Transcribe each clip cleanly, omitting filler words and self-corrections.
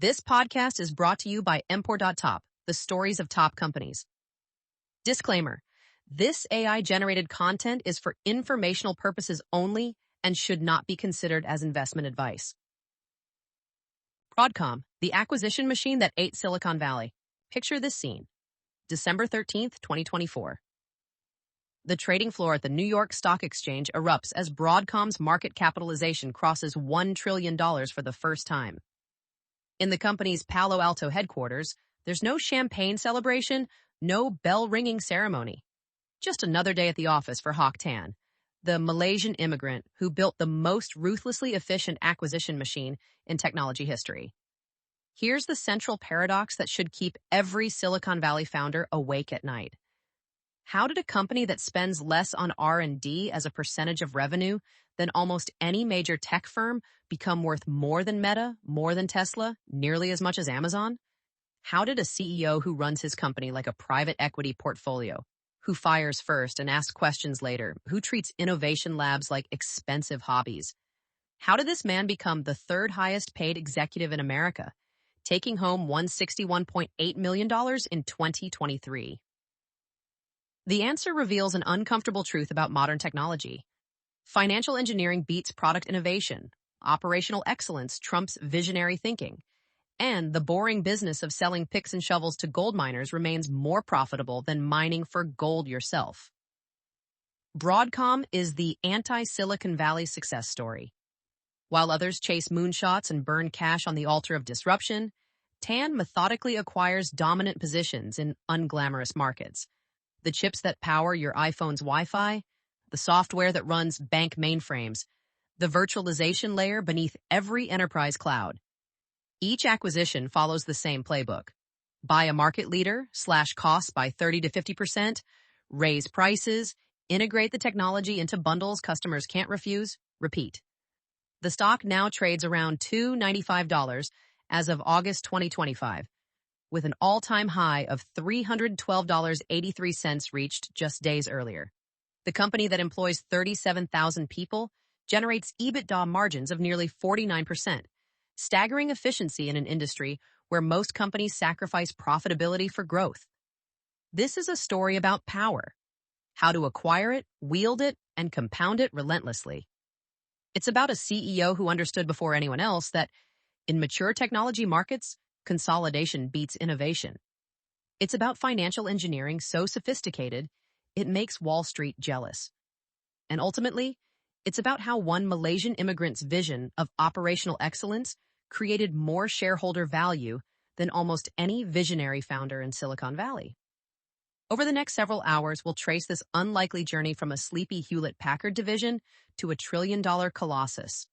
This podcast is brought to you by Empor.top, the stories of top companies. Disclaimer: this AI-generated content is for informational purposes only and should not be considered as investment advice. Broadcom, the acquisition machine that ate Silicon Valley. Picture this scene. December 13th, 2024. The trading floor at the New York Stock Exchange erupts as Broadcom's market capitalization crosses $1 trillion for the first time. In the company's Palo Alto headquarters, there's no champagne celebration, no bell-ringing ceremony. Just another day at the office for Hock Tan, the Malaysian immigrant who built the most ruthlessly efficient acquisition machine in technology history. Here's the central paradox that should keep every Silicon Valley founder awake at night. How did a company that spends less on R&D as a percentage of revenue than almost any major tech firm become worth more than Meta, more than Tesla, nearly as much as Amazon? How did a CEO who runs his company like a private equity portfolio, who fires first and asks questions later, who treats innovation labs like expensive hobbies, how did this man become the third highest paid executive in America, taking home $161.8 million in 2023? The answer reveals an uncomfortable truth about modern technology. Financial engineering beats product innovation, operational excellence trumps visionary thinking, and the boring business of selling picks and shovels to gold miners remains more profitable than mining for gold yourself. Broadcom is the anti-Silicon Valley success story. While others chase moonshots and burn cash on the altar of disruption, Tan methodically acquires dominant positions in unglamorous markets. The chips that power your iPhone's Wi-Fi, the software that runs bank mainframes, the virtualization layer beneath every enterprise cloud. Each acquisition follows the same playbook. Buy a market leader, slash costs by 30 to 50%, raise prices, integrate the technology into bundles customers can't refuse, repeat. The stock now trades around $295 as of August 2025. With an all-time high of $312.83 reached just days earlier. The company that employs 37,000 people generates EBITDA margins of nearly 49%, staggering efficiency in an industry where most companies sacrifice profitability for growth. This is a story about power, how to acquire it, wield it, and compound it relentlessly. It's about a CEO who understood before anyone else that in mature technology markets, consolidation beats innovation. It's about financial engineering so sophisticated, it makes Wall Street jealous. And ultimately, it's about how one Malaysian immigrant's vision of operational excellence created more shareholder value than almost any visionary founder in Silicon Valley. Over the next several hours, we'll trace this unlikely journey from a sleepy Hewlett-Packard division to a trillion-dollar colossus.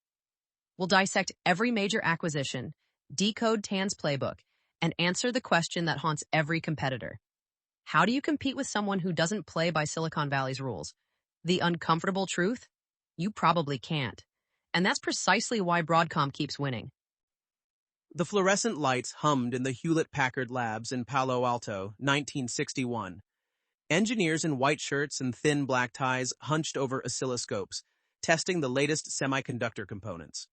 We'll dissect every major acquisition, decode Tan's playbook, and answer the question that haunts every competitor. How do you compete with someone who doesn't play by Silicon Valley's rules? The uncomfortable truth? You probably can't. And that's precisely why Broadcom keeps winning. The fluorescent lights hummed in the Hewlett-Packard labs in Palo Alto, 1961. Engineers in white shirts and thin black ties hunched over oscilloscopes, testing the latest semiconductor components.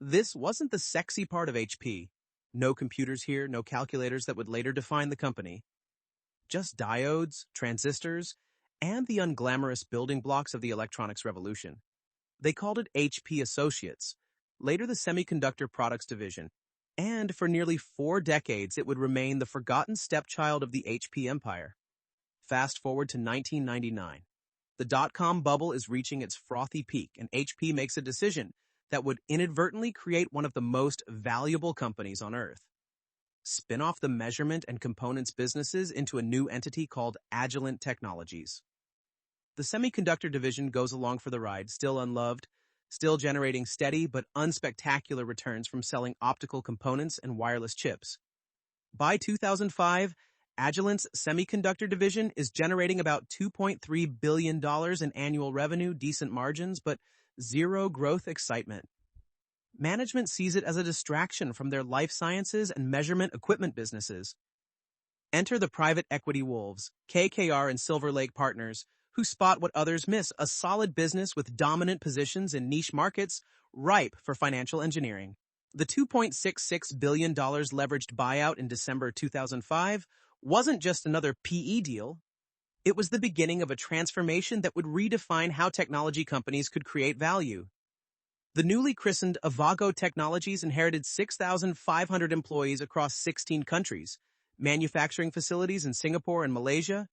This wasn't the sexy part of HP. No computers here, no calculators that would later define the company. Just diodes, transistors, and the unglamorous building blocks of the electronics revolution. They called it HP Associates, later the Semiconductor Products Division, and for nearly 4 decades it would remain the forgotten stepchild of the HP empire. Fast forward to 1999. The dot-com bubble is reaching its frothy peak, and HP makes a decision that would inadvertently create one of the most valuable companies on Earth. Spin off the measurement and components businesses into a new entity called Agilent Technologies. The semiconductor division goes along for the ride, still unloved, still generating steady but unspectacular returns from selling optical components and wireless chips. By 2005, Agilent's semiconductor division is generating about $2.3 billion in annual revenue, decent margins, but zero growth excitement. Management sees it as a distraction from their life sciences and measurement equipment businesses. Enter the private equity wolves, KKR and Silver Lake Partners, who spot what others miss, a solid business with dominant positions in niche markets ripe for financial engineering. The $2.66 billion leveraged buyout in December 2005 wasn't just another PE deal. It was the beginning of a transformation that would redefine how technology companies could create value. The newly christened Avago Technologies inherited 6,500 employees across 16 countries, manufacturing facilities in Singapore and Malaysia,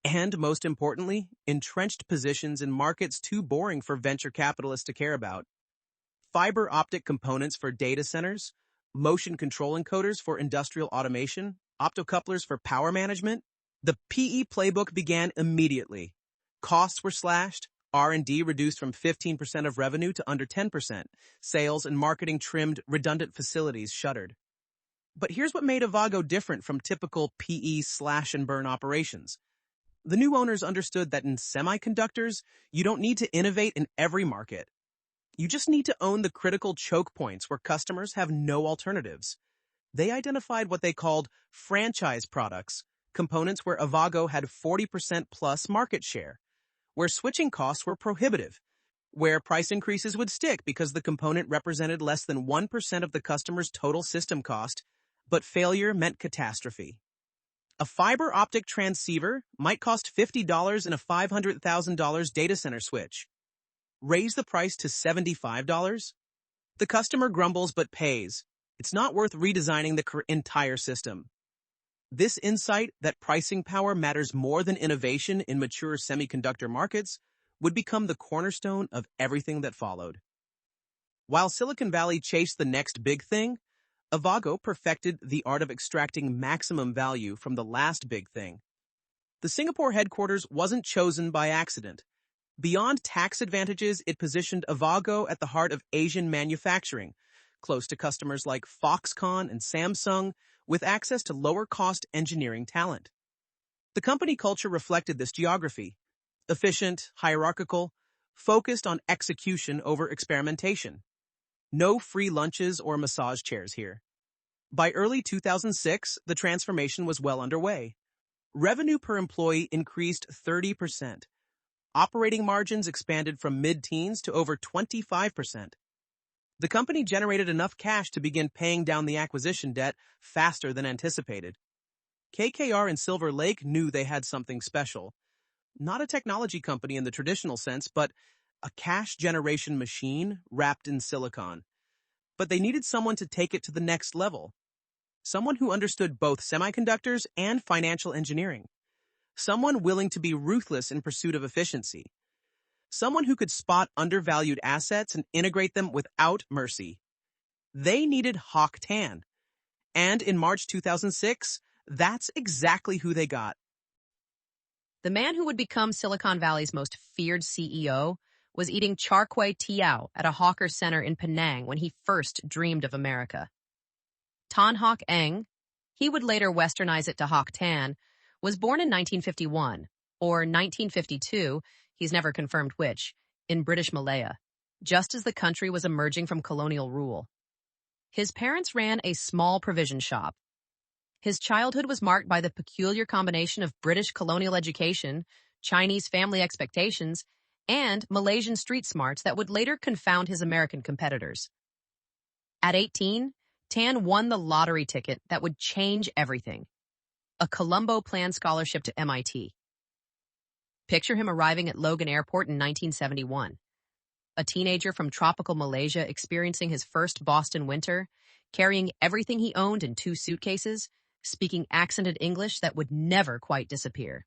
and, most importantly, entrenched positions in markets too boring for venture capitalists to care about. Fiber optic components for data centers, motion control encoders for industrial automation, optocouplers for power management. The PE playbook began immediately. Costs were slashed, R&D reduced from 15% of revenue to under 10%, sales and marketing trimmed, redundant facilities shuttered. But here's what made Avago different from typical PE slash-and-burn operations. The new owners understood that in semiconductors, you don't need to innovate in every market. You just need to own the critical choke points where customers have no alternatives. They identified what they called franchise products, components where Avago had 40% plus market share, where switching costs were prohibitive, where price increases would stick because the component represented less than 1% of the customer's total system cost, but failure meant catastrophe. A fiber optic transceiver might cost $50 in a $500,000 data center switch. Raise the price to $75? The customer grumbles but pays. It's not worth redesigning the entire system. This insight that pricing power matters more than innovation in mature semiconductor markets would become the cornerstone of everything that followed. While Silicon Valley chased the next big thing, Avago perfected the art of extracting maximum value from the last big thing. The Singapore headquarters wasn't chosen by accident. Beyond tax advantages, it positioned Avago at the heart of Asian manufacturing, close to customers like Foxconn and Samsung, with access to lower-cost engineering talent. The company culture reflected this geography: efficient, hierarchical, focused on execution over experimentation. No free lunches or massage chairs here. By early 2006, the transformation was well underway. Revenue per employee increased 30%. Operating margins expanded from mid-teens to over 25%. The company generated enough cash to begin paying down the acquisition debt faster than anticipated. KKR and Silver Lake knew they had something special. Not a technology company in the traditional sense, but a cash generation machine wrapped in silicon. But they needed someone to take it to the next level. Someone who understood both semiconductors and financial engineering. Someone willing to be ruthless in pursuit of efficiency. Someone who could spot undervalued assets and integrate them without mercy. They needed Hock Tan. And in March 2006, that's exactly who they got. The man who would become Silicon Valley's most feared CEO was eating char kway teow at a hawker center in Penang when he first dreamed of America. Tan Hock Eng, he would later westernize it to Hock Tan, was born in 1951, or 1952, he's never confirmed which, in British Malaya, just as the country was emerging from colonial rule. His parents ran a small provision shop. His childhood was marked by the peculiar combination of British colonial education, Chinese family expectations, and Malaysian street smarts that would later confound his American competitors. At 18, Tan won the lottery ticket that would change everything: a Colombo Plan scholarship to MIT. Picture him arriving at Logan Airport in 1971. A teenager from tropical Malaysia experiencing his first Boston winter, carrying everything he owned in 2 suitcases, speaking accented English that would never quite disappear.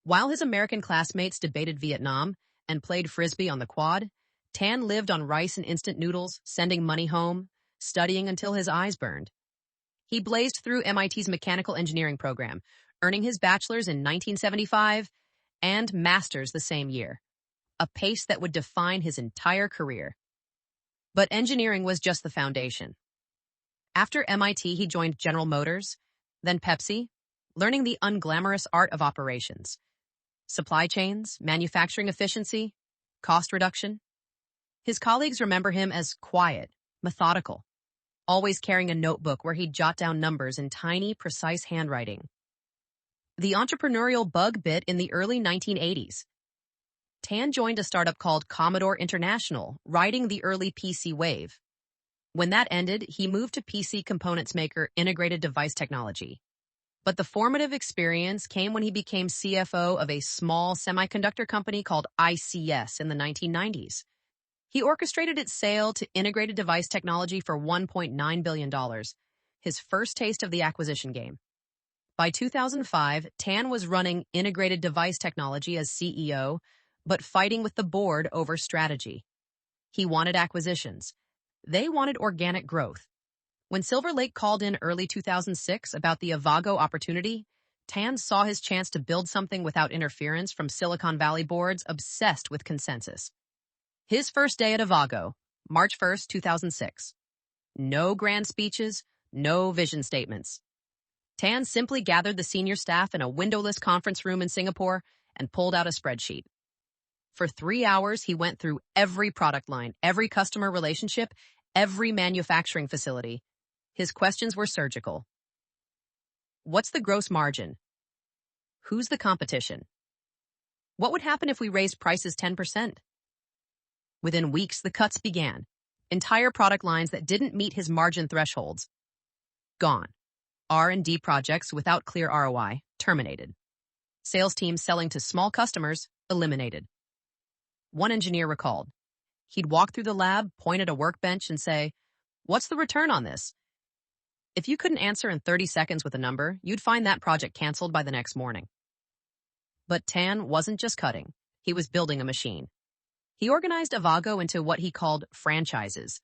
While his American classmates debated Vietnam and played frisbee on the quad, Tan lived on rice and instant noodles, sending money home, studying until his eyes burned. He blazed through MIT's mechanical engineering program, earning his bachelor's in 1975 and master's the same year, a pace that would define his entire career. But engineering was just the foundation. After MIT, he joined General Motors, then Pepsi, learning the unglamorous art of operations: supply chains, manufacturing efficiency, cost reduction. His colleagues remember him as quiet, methodical, always carrying a notebook where he'd jot down numbers in tiny, precise handwriting. The entrepreneurial bug bit in the early 1980s. Tan joined a startup called Commodore International, riding the early PC wave. When that ended, he moved to PC components maker Integrated Device Technology. But the formative experience came when he became CFO of a small semiconductor company called ICS in the 1990s. He orchestrated its sale to Integrated Device Technology for $1.9 billion, his first taste of the acquisition game. By 2005, Tan was running Integrated Device Technology as CEO, but fighting with the board over strategy. He wanted acquisitions. They wanted organic growth. When Silver Lake called in early 2006 about the Avago opportunity, Tan saw his chance to build something without interference from Silicon Valley boards obsessed with consensus. His first day at Avago, March 1st, 2006. No grand speeches, no vision statements. Tan simply gathered the senior staff in a windowless conference room in Singapore and pulled out a spreadsheet. For 3 hours, he went through every product line, every customer relationship, every manufacturing facility. His questions were surgical. What's the gross margin? Who's the competition? What would happen if we raised prices 10%? Within weeks, the cuts began. Entire product lines that didn't meet his margin thresholds. Gone. R&D projects without clear ROI, terminated. Sales teams selling to small customers, eliminated. One engineer recalled. He'd walk through the lab, point at a workbench, and say, "What's the return on this?" If you couldn't answer in 30 seconds with a number, you'd find that project canceled by the next morning. But Tan wasn't just cutting. He was building a machine. He organized Avago into what he called franchises,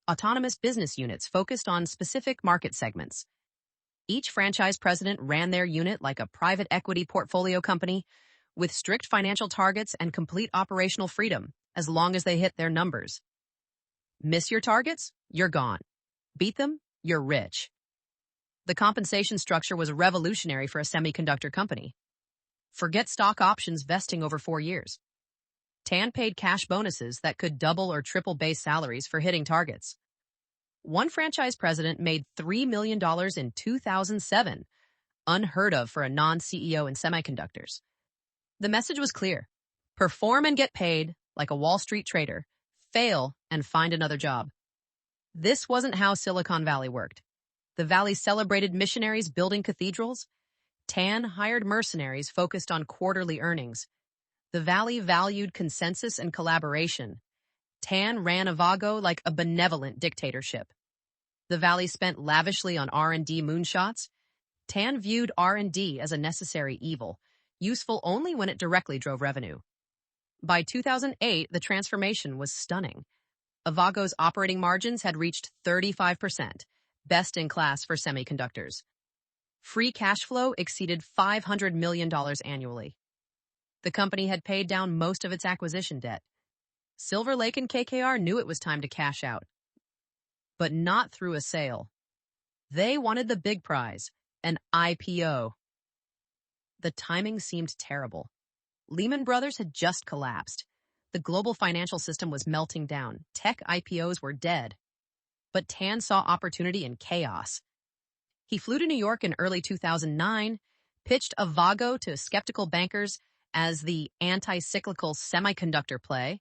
autonomous business units focused on specific market segments. Each franchise president ran their unit like a private equity portfolio company with strict financial targets and complete operational freedom as long as they hit their numbers. Miss your targets? You're gone. Beat them? You're rich. The compensation structure was revolutionary for a semiconductor company. Forget stock options vesting over 4 years. Tan paid cash bonuses that could double or triple base salaries for hitting targets. One franchise president made $3 million in 2007, unheard of for a non-CEO in semiconductors. The message was clear. Perform and get paid, like a Wall Street trader. Fail and find another job. This wasn't how Silicon Valley worked. The Valley celebrated missionaries building cathedrals. Tan hired mercenaries focused on quarterly earnings. The Valley valued consensus and collaboration. Tan ran Avago like a benevolent dictatorship. The Valley spent lavishly on R&D moonshots. Tan viewed R&D as a necessary evil, useful only when it directly drove revenue. By 2008, the transformation was stunning. Avago's operating margins had reached 35%, best in class for semiconductors. Free cash flow exceeded $500 million annually. The company had paid down most of its acquisition debt. Silver Lake and KKR knew it was time to cash out. But not through a sale. They wanted the big prize, an IPO. The timing seemed terrible. Lehman Brothers had just collapsed. The global financial system was melting down. Tech IPOs were dead. But Tan saw opportunity in chaos. He flew to New York in early 2009, pitched Avago to skeptical bankers as the anti-cyclical semiconductor play,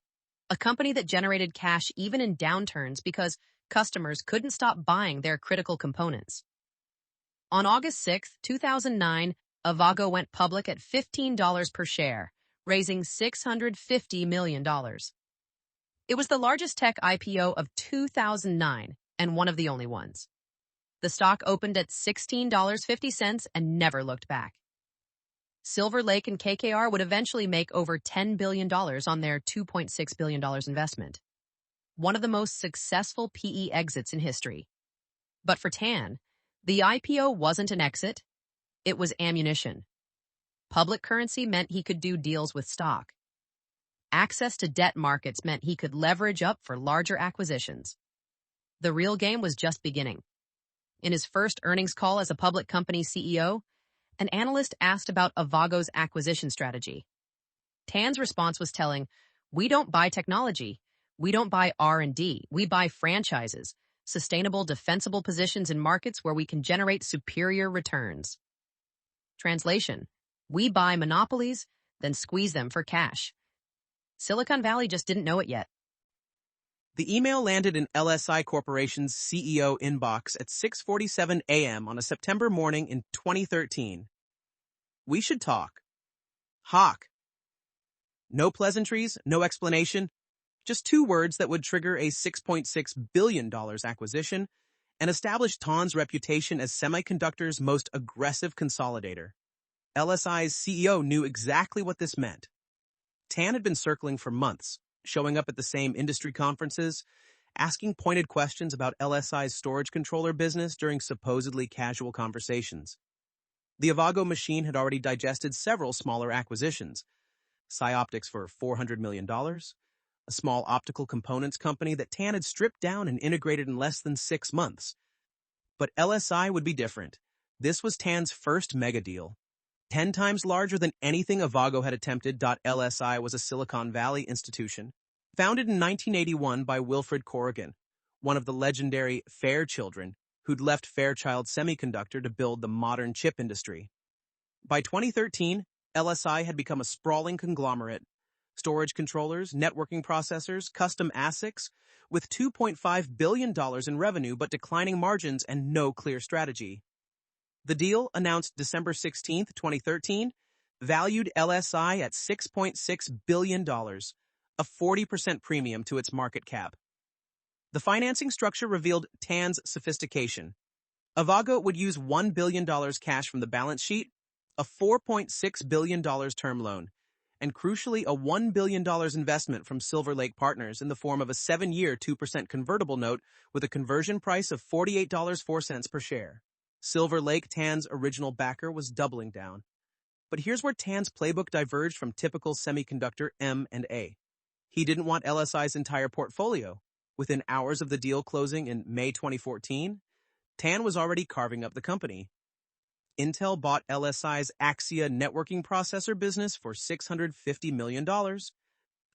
a company that generated cash even in downturns because customers couldn't stop buying their critical components. On August 6, 2009, Avago went public at $15 per share, raising $650 million. It was the largest tech IPO of 2009 and one of the only ones. The stock opened at $16.50 and never looked back. Silver Lake and KKR would eventually make over $10 billion on their $2.6 billion investment. One of the most successful PE exits in history. But for Tan, the IPO wasn't an exit, it was ammunition. Public currency meant he could do deals with stock. Access to debt markets meant he could leverage up for larger acquisitions. The real game was just beginning. In his first earnings call as a public company CEO, an analyst asked about Avago's acquisition strategy. Tan's response was telling, "We don't buy technology. We don't buy R&D. We buy franchises, sustainable, defensible positions in markets where we can generate superior returns." Translation: we buy monopolies, then squeeze them for cash. Silicon Valley just didn't know it yet. The email landed in LSI Corporation's CEO inbox at 6:47 a.m. on a September morning in 2013. We should talk. Hock. No pleasantries, no explanation, just two words that would trigger a $6.6 billion acquisition and establish Tan's reputation as semiconductor's most aggressive consolidator. LSI's CEO knew exactly what this meant. Tan had been circling for months, showing up at the same industry conferences, asking pointed questions about LSI's storage controller business during supposedly casual conversations. The Avago machine had already digested several smaller acquisitions. Psyoptics for $400 million, a small optical components company that Tan had stripped down and integrated in less than 6 months. But LSI would be different. This was Tan's first mega deal. 10 times larger than anything Avago had attempted. LSI was a Silicon Valley institution, founded in 1981 by Wilfred Corrigan, one of the legendary Fairchildren who'd left Fairchild Semiconductor to build the modern chip industry. By 2013, LSI had become a sprawling conglomerate: storage controllers, networking processors, custom ASICs, with $2.5 billion in revenue but declining margins and no clear strategy. The deal, announced December 16, 2013, valued LSI at $6.6 billion, a 40% premium to its market cap. The financing structure revealed Tan's sophistication. Avago would use $1 billion cash from the balance sheet, a $4.6 billion term loan, and crucially a $1 billion investment from Silver Lake Partners in the form of a 7-year 2% convertible note with a conversion price of $48.04 per share. Silver Lake, Tan's original backer, was doubling down. But here's where Tan's playbook diverged from typical semiconductor M&A. He didn't want LSI's entire portfolio. Within hours of the deal closing in May 2014, Tan was already carving up the company. Intel bought LSI's Axia networking processor business for $650 million,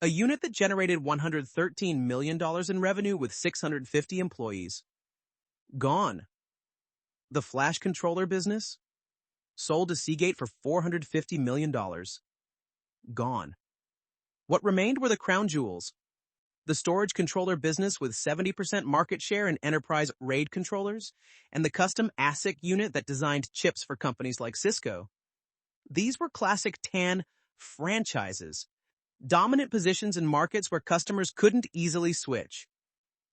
a unit that generated $113 million in revenue with 650 employees. Gone. The flash controller business, sold to Seagate for $450 million. Gone. What remained were the crown jewels: the storage controller business with 70% market share in enterprise RAID controllers, and the custom ASIC unit that designed chips for companies like Cisco. These were classic Tan franchises, dominant positions in markets where customers couldn't easily switch.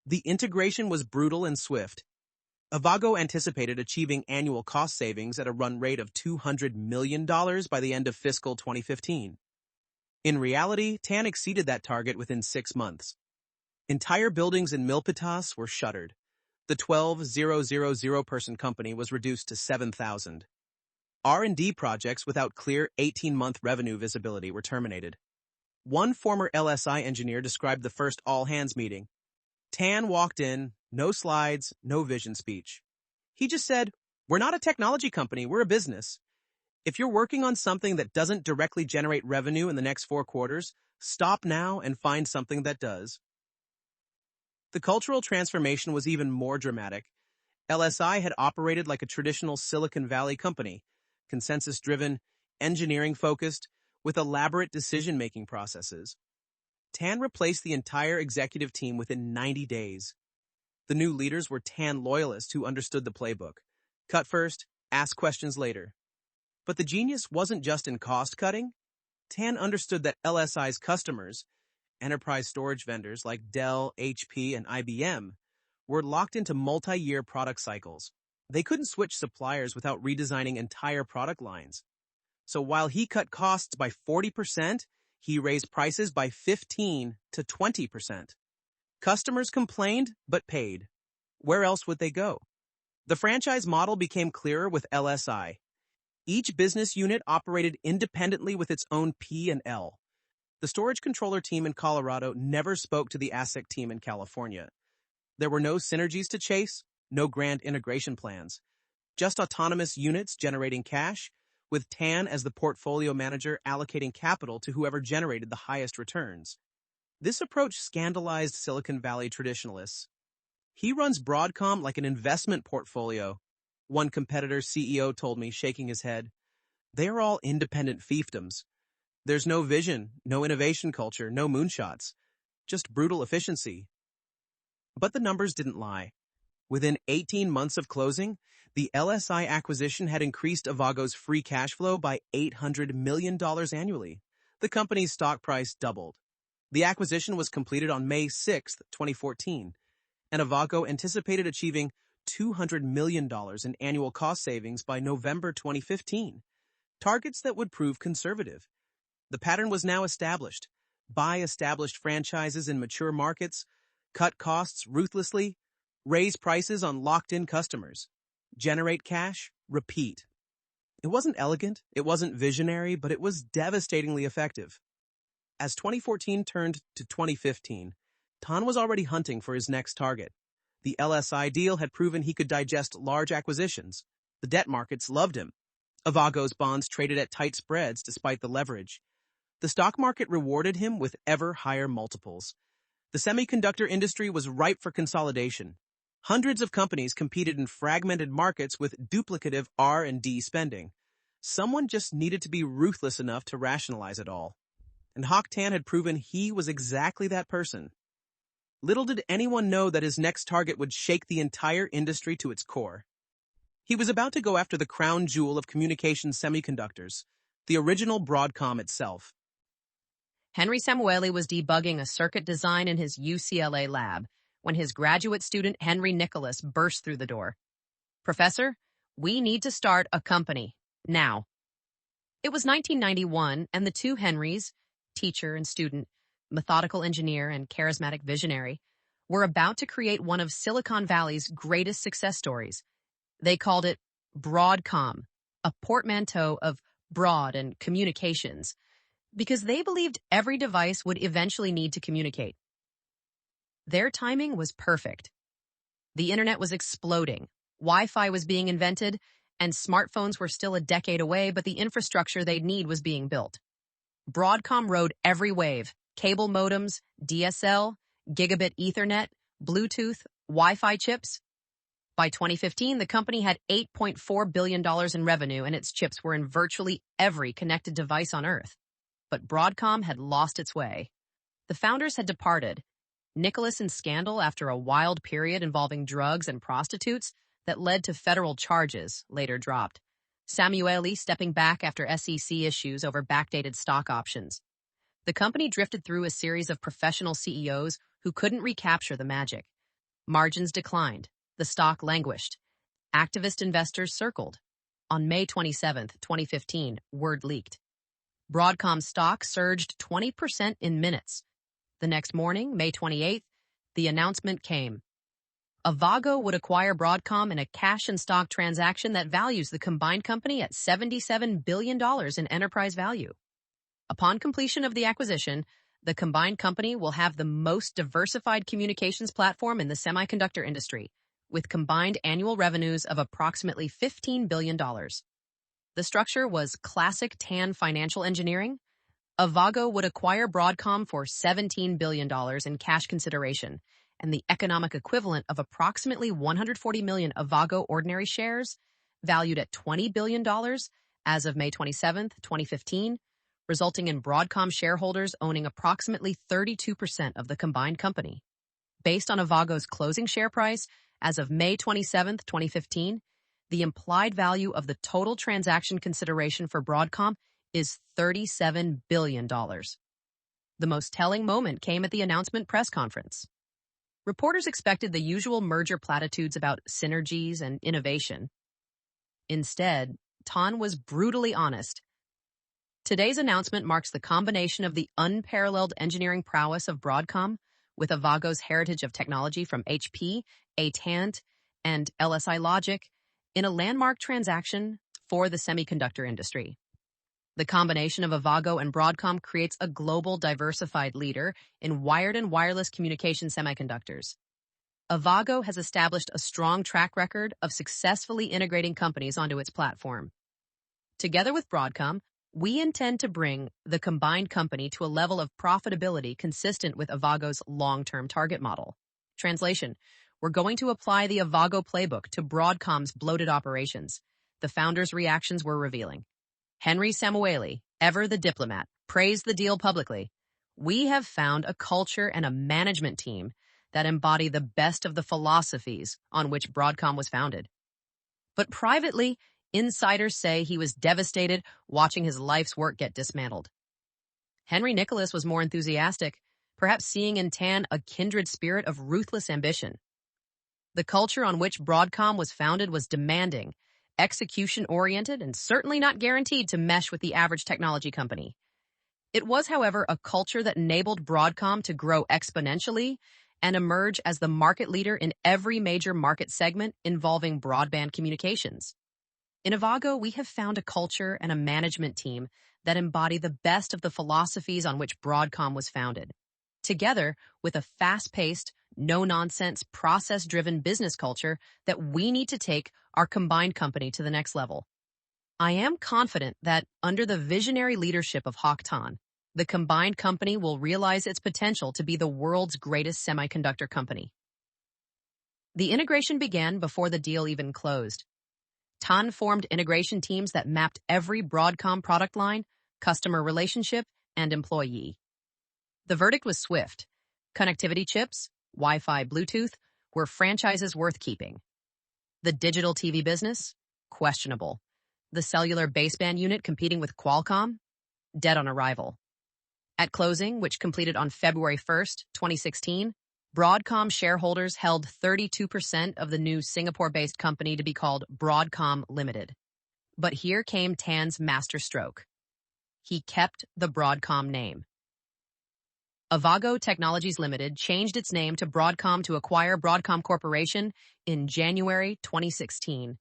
The integration was brutal and swift. Avago anticipated achieving annual cost savings at a run rate of $200 million by the end of fiscal 2015. In reality, Tan exceeded that target within 6 months. Entire buildings in Milpitas were shuttered. The 12,000-person company was reduced to 7,000. R&D projects without clear 18-month revenue visibility were terminated. One former LSI engineer described the first all-hands meeting. Tan walked in, no slides, no vision speech. He just said, "We're not a technology company, we're a business. If you're working on something that doesn't directly generate revenue in the next 4 quarters, stop now and find something that does." The cultural transformation was even more dramatic. LSI had operated like a traditional Silicon Valley company, consensus-driven, engineering-focused, with elaborate decision-making processes. Tan replaced the entire executive team within 90 days. The new leaders were Tan loyalists who understood the playbook. Cut first, ask questions later. But the genius wasn't just in cost-cutting. Tan understood that LSI's customers, enterprise storage vendors like Dell, HP, and IBM, were locked into multi-year product cycles. They couldn't switch suppliers without redesigning entire product lines. So while he cut costs by 40%, he raised prices by 15 to 20%. Customers complained, but paid. Where else would they go? The franchise model became clearer with LSI. Each business unit operated independently with its own P&L. The storage controller team in Colorado never spoke to the ASIC team in California. There were no synergies to chase, no grand integration plans. Just autonomous units generating cash, with Tan as the portfolio manager allocating capital to whoever generated the highest returns. This approach scandalized Silicon Valley traditionalists. "He runs Broadcom like an investment portfolio," one competitor's CEO told me, shaking his head. "They are all independent fiefdoms. There's no vision, no innovation culture, no moonshots. Just brutal efficiency." But the numbers didn't lie. Within 18 months of closing, the LSI acquisition had increased Avago's free cash flow by $800 million annually. The company's stock price doubled. The acquisition was completed on May 6, 2014, and Avago anticipated achieving $200 million in annual cost savings by November 2015, targets that would prove conservative. The pattern was now established. Buy established franchises in mature markets, cut costs ruthlessly, raise prices on locked-in customers, generate cash, repeat. It wasn't elegant, it wasn't visionary, but it was devastatingly effective. As 2014 turned to 2015, Tan was already hunting for his next target. The LSI deal had proven he could digest large acquisitions. The debt markets loved him. Avago's bonds traded at tight spreads despite the leverage. The stock market rewarded him with ever higher multiples. The semiconductor industry was ripe for consolidation. Hundreds of companies competed in fragmented markets with duplicative R&D spending. Someone just needed to be ruthless enough to rationalize it all. And Hock Tan had proven he was exactly that person. Little did anyone know that his next target would shake the entire industry to its core. He was about to go after the crown jewel of communications semiconductors, the original Broadcom itself. Henry Samueli was debugging a circuit design in his UCLA lab when his graduate student Henry Nicholas burst through the door. "Professor, we need to start a company, now." It was 1991, and the two Henrys, teacher and student, methodical engineer and charismatic visionary, were about to create one of Silicon Valley's greatest success stories. They called it Broadcom, a portmanteau of broad and communications, because they believed every device would eventually need to communicate. Their timing was perfect. The internet was exploding, Wi-Fi was being invented, and smartphones were still a decade away, but the infrastructure they'd need was being built. Broadcom rode every wave: cable modems, DSL, gigabit Ethernet, Bluetooth, Wi-Fi chips. By 2015, the company had $8.4 billion in revenue, and its chips were in virtually every connected device on Earth. But Broadcom had lost its way. The founders had departed. Nicholas in scandal after a wild period involving drugs and prostitutes that led to federal charges, later dropped. Samueli stepping back after SEC issues over backdated stock options. The company drifted through a series of professional CEOs who couldn't recapture the magic. Margins declined. The stock languished. Activist investors circled. On May 27, 2015, word leaked. Broadcom's stock surged 20% in minutes. The next morning, May 28th, the announcement came. Avago would acquire Broadcom in a cash and stock transaction that values the combined company at $77 billion in enterprise value. Upon completion of the acquisition, the combined company will have the most diversified communications platform in the semiconductor industry, with combined annual revenues of approximately $15 billion. The structure was classic Tan financial engineering. Avago would acquire Broadcom for $17 billion in cash consideration, and the economic equivalent of approximately 140 million Avago ordinary shares, valued at $20 billion as of May 27, 2015, resulting in Broadcom shareholders owning approximately 32% of the combined company. Based on Avago's closing share price as of May 27, 2015, the implied value of the total transaction consideration for Broadcom is $37 billion. The most telling moment came at the announcement press conference. Reporters expected the usual merger platitudes about synergies and innovation. Instead, Tan was brutally honest. Today's announcement marks the combination of the unparalleled engineering prowess of Broadcom with Avago's heritage of technology from HP, AT&T, and LSI Logic in a landmark transaction for the semiconductor industry. The combination of Avago and Broadcom creates a global diversified leader in wired and wireless communication semiconductors. Avago has established a strong track record of successfully integrating companies onto its platform. Together with Broadcom, we intend to bring the combined company to a level of profitability consistent with Avago's long-term target model. Translation: we're going to apply the Avago playbook to Broadcom's bloated operations. The founders' reactions were revealing. Henry Samueli, ever the diplomat, praised the deal publicly. "We have found a culture and a management team that embody the best of the philosophies on which Broadcom was founded. But privately, insiders say he was devastated watching his life's work get dismantled. Henry Nicholas was more enthusiastic, perhaps seeing in Tan a kindred spirit of ruthless ambition. The culture on which Broadcom was founded was demanding, execution-oriented, and certainly not guaranteed to mesh with the average technology company. It was, however, a culture that enabled Broadcom to grow exponentially and emerge as the market leader in every major market segment involving broadband communications. In Avago, we have found a culture and a management team that embody the best of the philosophies on which Broadcom was founded, together with a fast-paced, no-nonsense, process-driven business culture that we need to take our combined company to the next level. I am confident that, under the visionary leadership of Hock Tan, the combined company will realize its potential to be the world's greatest semiconductor company. The integration began before the deal even closed. Tan formed integration teams that mapped every Broadcom product line, customer relationship, and employee. The verdict was swift. Connectivity chips, Wi-Fi, Bluetooth, were franchises worth keeping. The digital TV business? Questionable. The cellular baseband unit competing with Qualcomm? Dead on arrival. At closing, which completed on February 1st, 2016, Broadcom shareholders held 32% of the new Singapore-based company to be called Broadcom Limited. But here came Tan's masterstroke. He kept the Broadcom name. Avago Technologies Limited changed its name to Broadcom to acquire Broadcom Corporation in January 2016.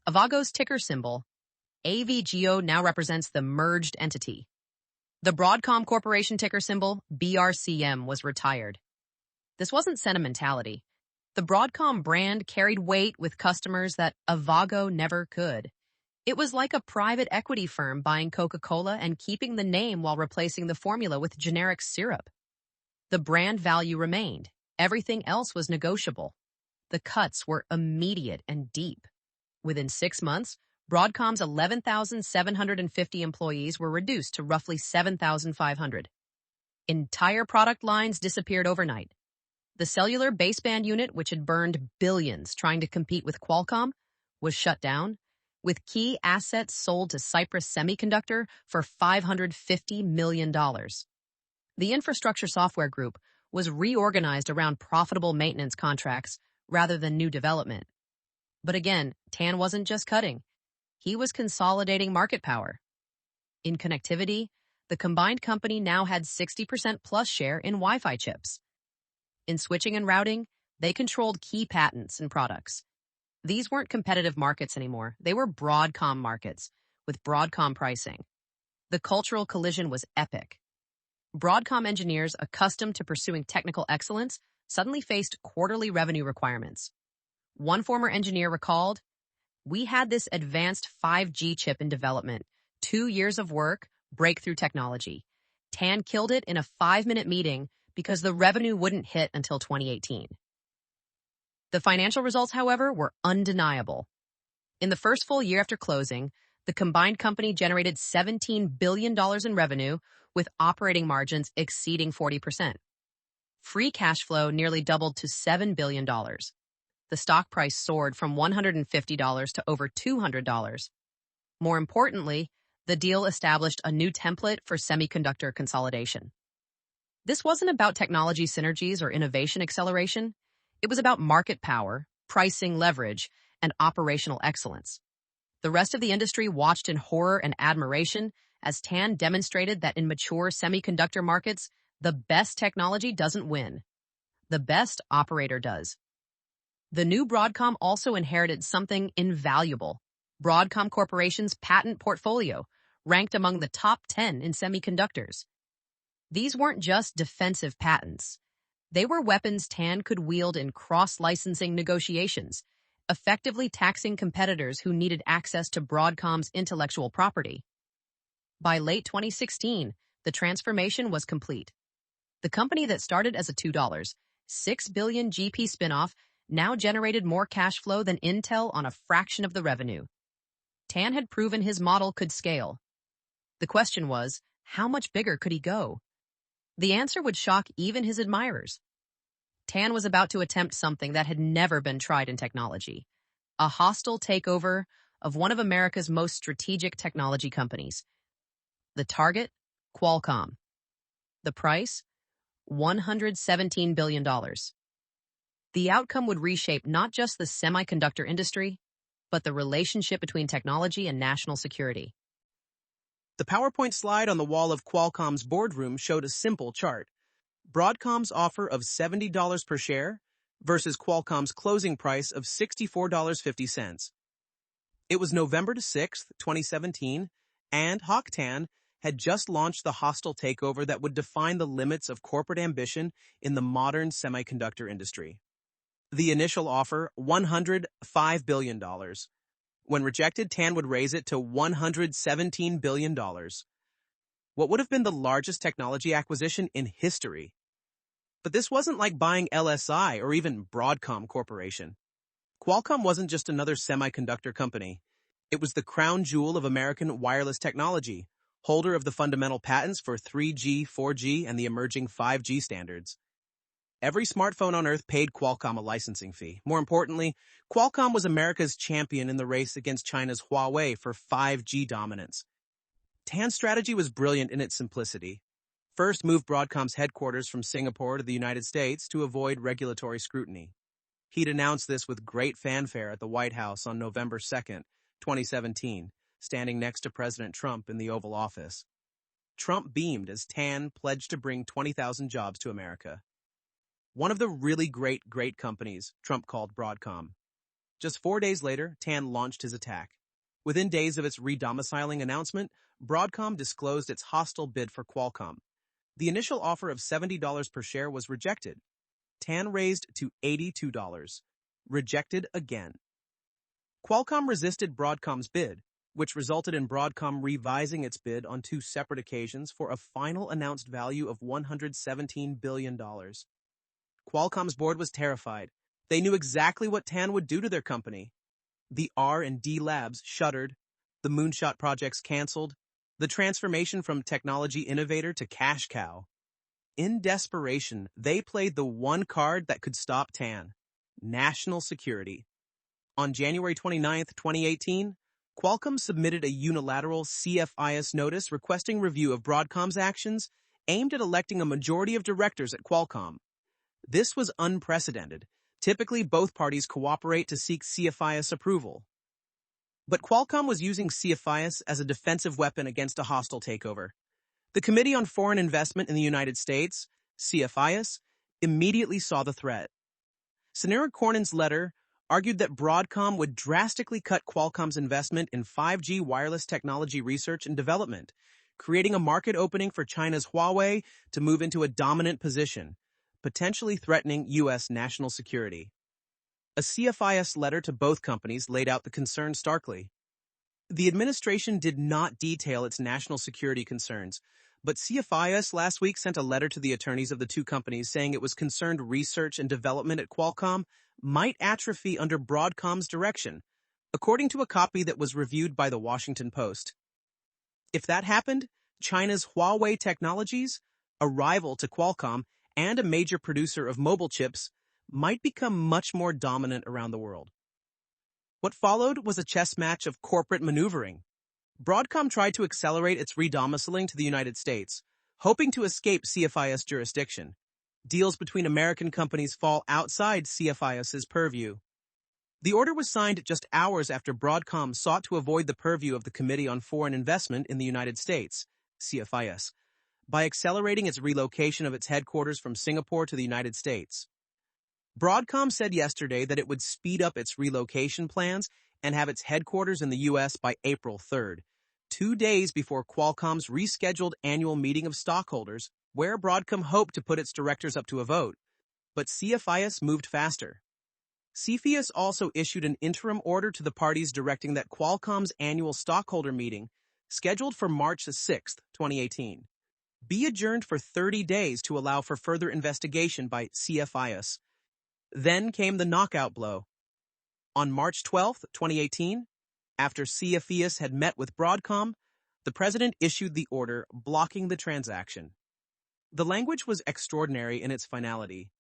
Avago's ticker symbol, AVGO, now represents the merged entity. The Broadcom Corporation ticker symbol, BRCM, was retired. This wasn't sentimentality. The Broadcom brand carried weight with customers that Avago never could. It was like a private equity firm buying Coca-Cola and keeping the name while replacing the formula with generic syrup. The brand value remained. Everything else was negotiable. The cuts were immediate and deep. Within 6 months, Broadcom's 11,750 employees were reduced to roughly 7,500. Entire product lines disappeared overnight. The cellular baseband unit, which had burned billions trying to compete with Qualcomm, was shut down, with key assets sold to Cypress Semiconductor for $550 million. The infrastructure software group was reorganized around profitable maintenance contracts rather than new development. But again, Tan wasn't just cutting. He was consolidating market power. In connectivity, the combined company now had 60% plus share in Wi-Fi chips. In switching and routing, they controlled key patents and products. These weren't competitive markets anymore. They were Broadcom markets, with Broadcom pricing. The cultural collision was epic. Broadcom engineers accustomed to pursuing technical excellence suddenly faced quarterly revenue requirements. One former engineer recalled, "We had this advanced 5G chip in development, 2 years of work, breakthrough technology. Tan killed it in a 5-minute meeting because the revenue wouldn't hit until 2018. The financial results, however, were undeniable. In the first full year after closing, the combined company generated $17 billion in revenue, with operating margins exceeding 40%. Free cash flow nearly doubled to $7 billion. The stock price soared from $150 to over $200. More importantly, the deal established a new template for semiconductor consolidation. This wasn't about technology synergies or innovation acceleration. It was about market power, pricing leverage, and operational excellence. The rest of the industry watched in horror and admiration as Tan demonstrated that in mature semiconductor markets, the best technology doesn't win. The best operator does. The new Broadcom also inherited something invaluable. Broadcom Corporation's patent portfolio, ranked among the top 10 in semiconductors. These weren't just defensive patents. They were weapons Tan could wield in cross-licensing negotiations, effectively taxing competitors who needed access to Broadcom's intellectual property. By late 2016, the transformation was complete. The company that started as a $6 billion GP spinoff now generated more cash flow than Intel on a fraction of the revenue. Tan had proven his model could scale. The question was, how much bigger could he go? The answer would shock even his admirers. Tan was about to attempt something that had never been tried in technology, a hostile takeover of one of America's most strategic technology companies. The target? Qualcomm. The price? $117 billion. The outcome would reshape not just the semiconductor industry, but the relationship between technology and national security. The PowerPoint slide on the wall of Qualcomm's boardroom showed a simple chart. Broadcom's offer of $70 per share versus Qualcomm's closing price of $64.50. It was November 6, 2017, and Hock Tan had just launched the hostile takeover that would define the limits of corporate ambition in the modern semiconductor industry. The initial offer, $105 billion. When rejected, Tan would raise it to $117 billion. What would have been the largest technology acquisition in history? But this wasn't like buying LSI or even Broadcom Corporation. Qualcomm wasn't just another semiconductor company. It was the crown jewel of American wireless technology, holder of the fundamental patents for 3G, 4G, and the emerging 5G standards. Every smartphone on Earth paid Qualcomm a licensing fee. More importantly, Qualcomm was America's champion in the race against China's Huawei for 5G dominance. Tan's strategy was brilliant in its simplicity. First, move Broadcom's headquarters from Singapore to the United States to avoid regulatory scrutiny. He'd announced this with great fanfare at the White House on November 2, 2017, standing next to President Trump in the Oval Office. Trump beamed as Tan pledged to bring 20,000 jobs to America. One of the really great companies, Trump called Broadcom. Just 4 days later, Tan launched his attack. Within days of its redomiciling announcement, Broadcom disclosed its hostile bid for Qualcomm. The initial offer of $70 per share was rejected. Tan raised to $82. Rejected again. Qualcomm resisted Broadcom's bid, which resulted in Broadcom revising its bid on 2 separate occasions for a final announced value of $117 billion. Qualcomm's board was terrified. They knew exactly what Tan would do to their company. The R&D labs shuttered, the moonshot projects canceled, the transformation from technology innovator to cash cow. In desperation, they played the one card that could stop Tan: national security. On January 29, 2018, Qualcomm submitted a unilateral CFIUS notice requesting review of Broadcom's actions aimed at electing a majority of directors at Qualcomm. This was unprecedented. Typically, both parties cooperate to seek CFIUS approval. But Qualcomm was using CFIUS as a defensive weapon against a hostile takeover. The Committee on Foreign Investment in the United States, CFIUS, immediately saw the threat. Senator Cornyn's letter argued that Broadcom would drastically cut Qualcomm's investment in 5G wireless technology research and development, creating a market opening for China's Huawei to move into a dominant position, potentially threatening U.S. national security. A CFIUS letter to both companies laid out the concern starkly. The administration did not detail its national security concerns, but CFIUS last week sent a letter to the attorneys of the 2 companies saying it was concerned research and development at Qualcomm might atrophy under Broadcom's direction, according to a copy that was reviewed by the Washington Post. If that happened, China's Huawei Technologies, a rival to Qualcomm and a major producer of mobile chips, might become much more dominant around the world. What followed was a chess match of corporate maneuvering. Broadcom tried to accelerate its redomiciling to the United States, hoping to escape CFIUS jurisdiction. Deals between American companies fall outside CFIUS's purview. The order was signed just hours after Broadcom sought to avoid the purview of the Committee on Foreign Investment in the United States, CFIUS, by accelerating its relocation of its headquarters from Singapore to the United States. Broadcom said yesterday that it would speed up its relocation plans and have its headquarters in the U.S. by April 3rd, 2 days before Qualcomm's rescheduled annual meeting of stockholders, where Broadcom hoped to put its directors up to a vote. But CFIUS moved faster. CFIUS also issued an interim order to the parties directing that Qualcomm's annual stockholder meeting, scheduled for March 6, 2018, be adjourned for 30 days to allow for further investigation by CFIUS. Then came the knockout blow. On March 12, 2018, after CFIUS had met with Broadcom, the president issued the order blocking the transaction. The language was extraordinary in its finality.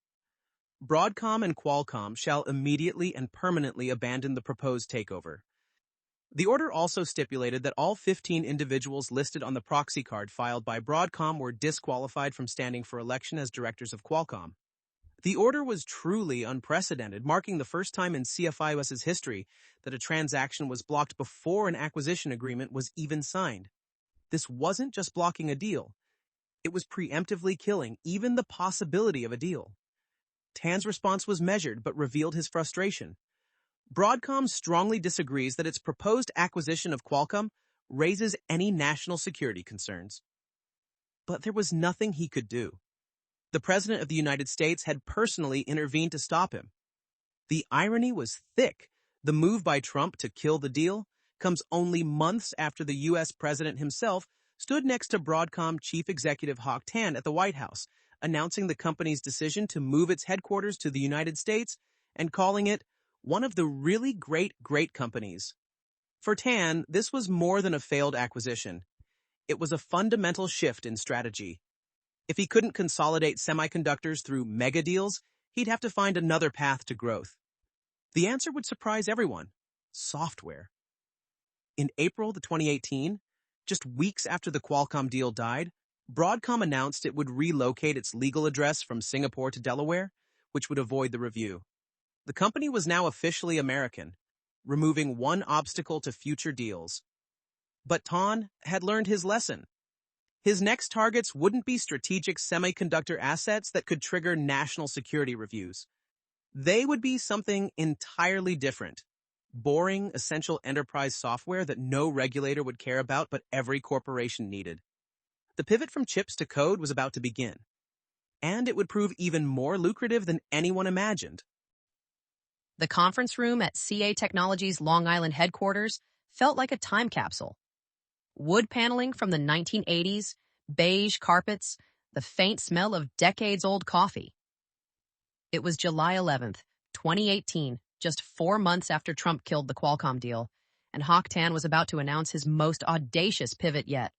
Broadcom and Qualcomm shall immediately and permanently abandon the proposed takeover. The order also stipulated that all 15 individuals listed on the proxy card filed by Broadcom were disqualified from standing for election as directors of Qualcomm. The order was truly unprecedented, marking the first time in CFIUS's history that a transaction was blocked before an acquisition agreement was even signed. This wasn't just blocking a deal. It was preemptively killing even the possibility of a deal. Tan's response was measured but revealed his frustration. Broadcom strongly disagrees that its proposed acquisition of Qualcomm raises any national security concerns. But there was nothing he could do. The President of the United States had personally intervened to stop him. The irony was thick. The move by Trump to kill the deal comes only months after the U.S. President himself stood next to Broadcom Chief Executive Hock Tan at the White House, announcing the company's decision to move its headquarters to the United States and calling it one of the really great companies. For Tan, this was more than a failed acquisition. It was a fundamental shift in strategy. If he couldn't consolidate semiconductors through mega deals, he'd have to find another path to growth. The answer would surprise everyone: software. In April 2018, just weeks after the Qualcomm deal died, Broadcom announced it would relocate its legal address from Singapore to Delaware, which would avoid the review. The company was now officially American, removing one obstacle to future deals. But Tan had learned his lesson. His next targets wouldn't be strategic semiconductor assets that could trigger national security reviews. They would be something entirely different. Boring, essential enterprise software that no regulator would care about but every corporation needed. The pivot from chips to code was about to begin. And it would prove even more lucrative than anyone imagined. The conference room at CA Technologies' Long Island headquarters felt like a time capsule. Wood paneling from the 1980s, beige carpets, the faint smell of decades-old coffee. It was July 11th, 2018, just 4 months after Trump killed the Qualcomm deal, and Hock Tan was about to announce his most audacious pivot yet.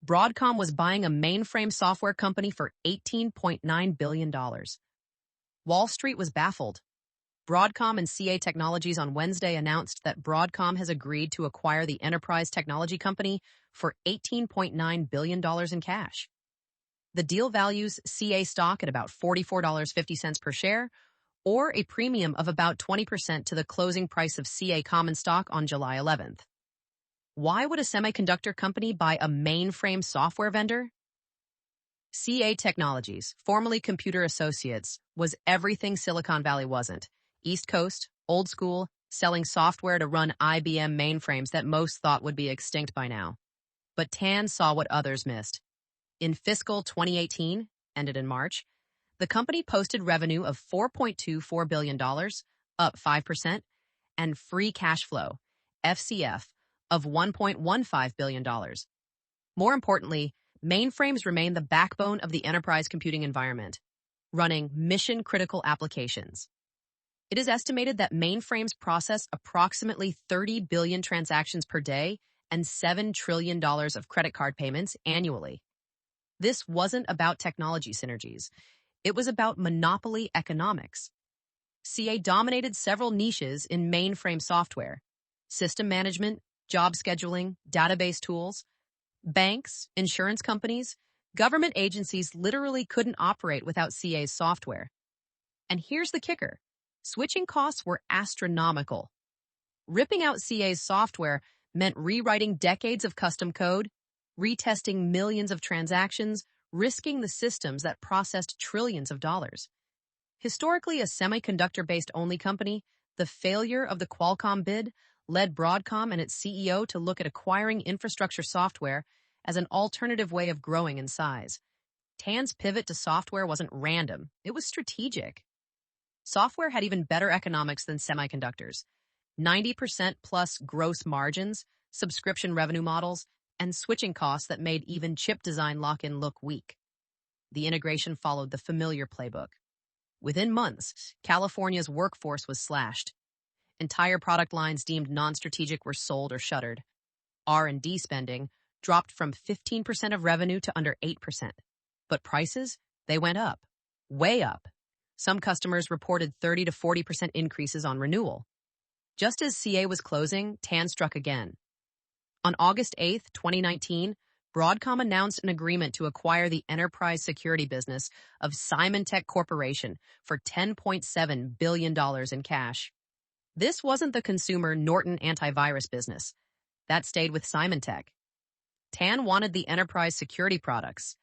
Broadcom was buying a mainframe software company for $18.9 billion. Wall Street was baffled. Broadcom and CA Technologies on Wednesday announced that Broadcom has agreed to acquire the enterprise technology company for $18.9 billion in cash. The deal values CA stock at about $44.50 per share, or a premium of about 20% to the closing price of CA common stock on July 11th. Why would a semiconductor company buy a mainframe software vendor? CA Technologies, formerly Computer Associates, was everything Silicon Valley wasn't. East Coast, old school, selling software to run IBM mainframes that most thought would be extinct by now. But Tan saw what others missed. In fiscal 2018, ended in March, the company posted revenue of $4.24 billion, up 5%, and free cash flow, FCF, of $1.15 billion. More importantly, mainframes remain the backbone of the enterprise computing environment, running mission-critical applications. It is estimated that mainframes process approximately 30 billion transactions per day and $7 trillion of credit card payments annually. This wasn't about technology synergies. It was about monopoly economics. CA dominated several niches in mainframe software: system management, job scheduling, database tools. Banks, insurance companies, government agencies literally couldn't operate without CA's software. And here's the kicker: switching costs were astronomical. Ripping out CA's software meant rewriting decades of custom code, retesting millions of transactions, risking the systems that processed trillions of dollars. Historically a semiconductor-based only company, the failure of the Qualcomm bid led Broadcom and its CEO to look at acquiring infrastructure software as an alternative way of growing in size. Tan's pivot to software wasn't random, it was strategic. Software had even better economics than semiconductors: 90% plus gross margins, subscription revenue models, and switching costs that made even chip design lock-in look weak. The integration followed the familiar playbook. Within months, California's workforce was slashed. Entire product lines deemed non-strategic were sold or shuttered. R&D spending dropped from 15% of revenue to under 8%. But prices, they went up, way up. Some customers reported 30 to 40% increases on renewal. Just as CA was closing, Tan struck again. On August 8, 2019, Broadcom announced an agreement to acquire the enterprise security business of Symantec Corporation for $10.7 billion in cash. This wasn't the consumer Norton antivirus business. That stayed with Symantec. Tan wanted the enterprise security products,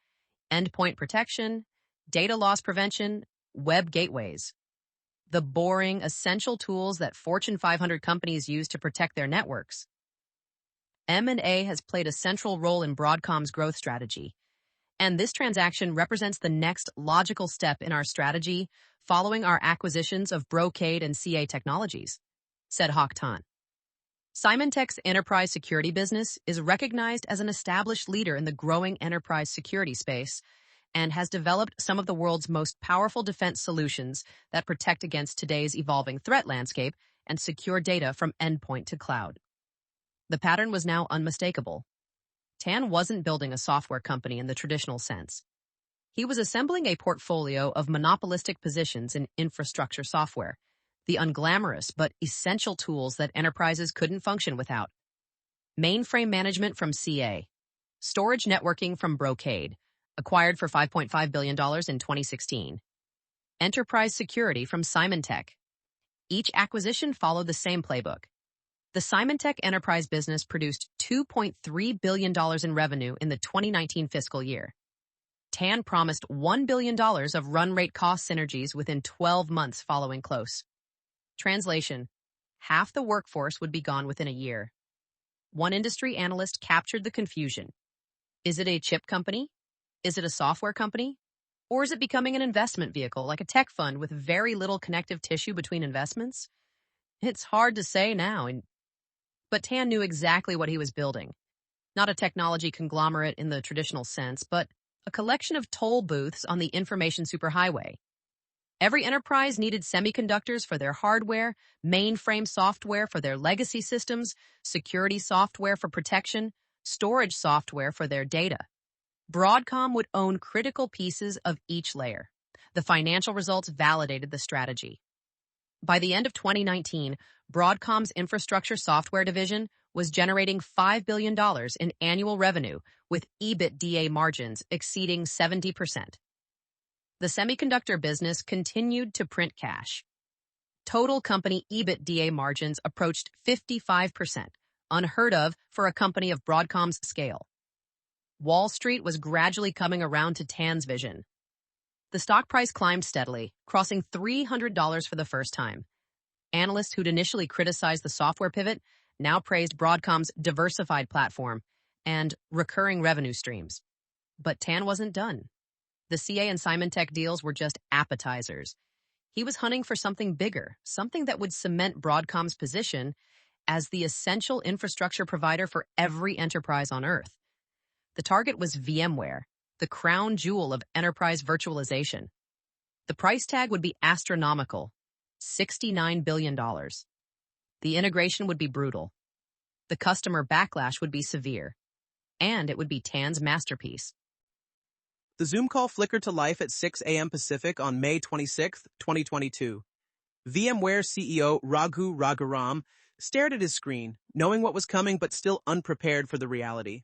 endpoint protection, data loss prevention, web gateways. The boring, essential tools that Fortune 500 companies use to protect their networks. M&A has played a central role in Broadcom's growth strategy, and this transaction represents the next logical step in our strategy following our acquisitions of Brocade and CA Technologies, said Hock Tan. Symantec's enterprise security business is recognized as an established leader in the growing enterprise security space and has developed some of the world's most powerful defense solutions that protect against today's evolving threat landscape and secure data from endpoint to cloud. The pattern was now unmistakable. Tan wasn't building a software company in the traditional sense. He was assembling a portfolio of monopolistic positions in infrastructure software, the unglamorous but essential tools that enterprises couldn't function without. Mainframe management from CA, storage networking from Brocade, acquired for $5.5 billion in 2016. Enterprise security from Symantec. Each acquisition followed the same playbook. The Symantec enterprise business produced $2.3 billion in revenue in the 2019 fiscal year. Tan promised $1 billion of run rate cost synergies within 12 months following close. Translation: half the workforce would be gone within a year. One industry analyst captured the confusion. Is it a chip company? Is it a software company? Or is it becoming an investment vehicle like a tech fund with very little connective tissue between investments? It's hard to say now, but Tan knew exactly what he was building. Not a technology conglomerate in the traditional sense, but a collection of toll booths on the information superhighway. Every enterprise needed semiconductors for their hardware, mainframe software for their legacy systems, security software for protection, storage software for their data. Broadcom would own critical pieces of each layer. The financial results validated the strategy. By the end of 2019, Broadcom's infrastructure software division was generating $5 billion in annual revenue with EBITDA margins exceeding 70%. The semiconductor business continued to print cash. Total company EBITDA margins approached 55%, unheard of for a company of Broadcom's scale. Wall Street was gradually coming around to Tan's vision. The stock price climbed steadily, crossing $300 for the first time. Analysts who'd initially criticized the software pivot now praised Broadcom's diversified platform and recurring revenue streams. But Tan wasn't done. The CA and Symantec deals were just appetizers. He was hunting for something bigger, something that would cement Broadcom's position as the essential infrastructure provider for every enterprise on Earth. The target was VMware, the crown jewel of enterprise virtualization. The price tag would be astronomical, $69 billion. The integration would be brutal. The customer backlash would be severe. And it would be Tan's masterpiece. The Zoom call flickered to life at 6 a.m. Pacific on May 26, 2022. VMware CEO Raghu Raghuram stared at his screen, knowing what was coming but still unprepared for the reality.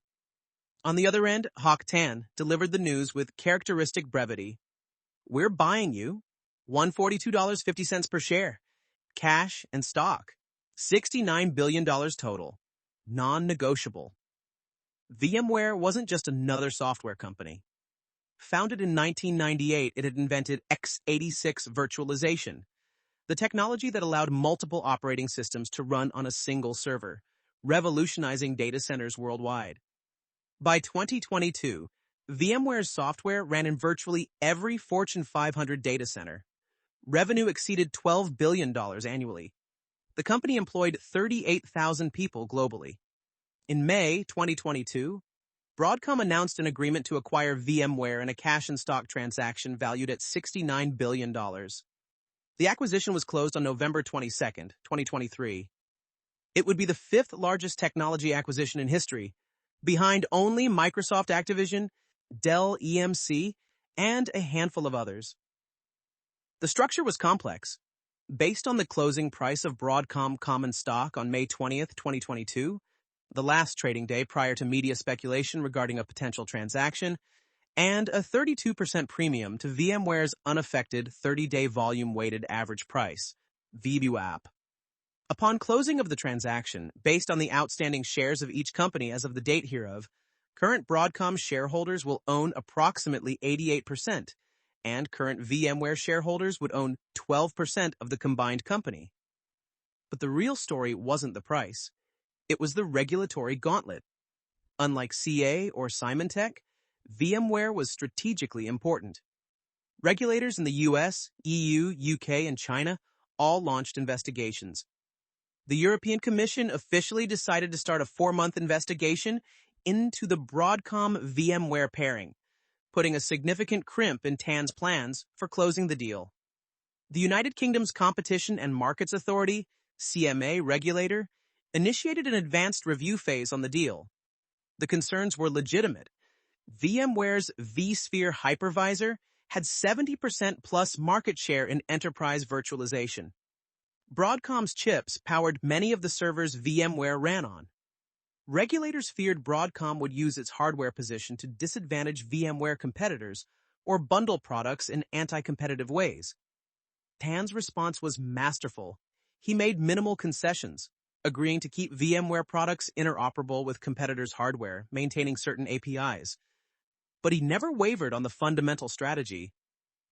On the other end, Hock Tan delivered the news with characteristic brevity. We're buying you. $142.50 per share. Cash and stock. $69 billion total. Non-negotiable. VMware wasn't just another software company. Founded in 1998, it had invented x86 virtualization, the technology that allowed multiple operating systems to run on a single server, revolutionizing data centers worldwide. By 2022, VMware's software ran in virtually every Fortune 500 data center. Revenue exceeded $12 billion annually. The company employed 38,000 people globally. In May 2022, Broadcom announced an agreement to acquire VMware in a cash and stock transaction valued at $69 billion. The acquisition was closed on November 22, 2023. It would be the fifth largest technology acquisition in history, behind only Microsoft Activision, Dell EMC, and a handful of others. The structure was complex. Based on the closing price of Broadcom common stock on May 20th, 2022, the last trading day prior to media speculation regarding a potential transaction, and a 32% premium to VMware's unaffected 30-day volume-weighted average price, VWAP. Upon closing of the transaction, based on the outstanding shares of each company as of the date hereof, current Broadcom shareholders will own approximately 88%, and current VMware shareholders would own 12% of the combined company. But the real story wasn't the price. It was the regulatory gauntlet. Unlike CA or Symantec, VMware was strategically important. Regulators in the US, EU, UK, and China all launched investigations. The European Commission officially decided to start a 4-month investigation into the Broadcom VMware pairing, putting a significant crimp in Tan's plans for closing the deal. The United Kingdom's Competition and Markets Authority, CMA regulator, initiated an advanced review phase on the deal. The concerns were legitimate. VMware's vSphere hypervisor had 70% plus market share in enterprise virtualization. Broadcom's chips powered many of the servers VMware ran on. Regulators feared Broadcom would use its hardware position to disadvantage VMware competitors or bundle products in anti-competitive ways. Tan's response was masterful. He made minimal concessions, agreeing to keep VMware products interoperable with competitors' hardware, maintaining certain APIs. But he never wavered on the fundamental strategy.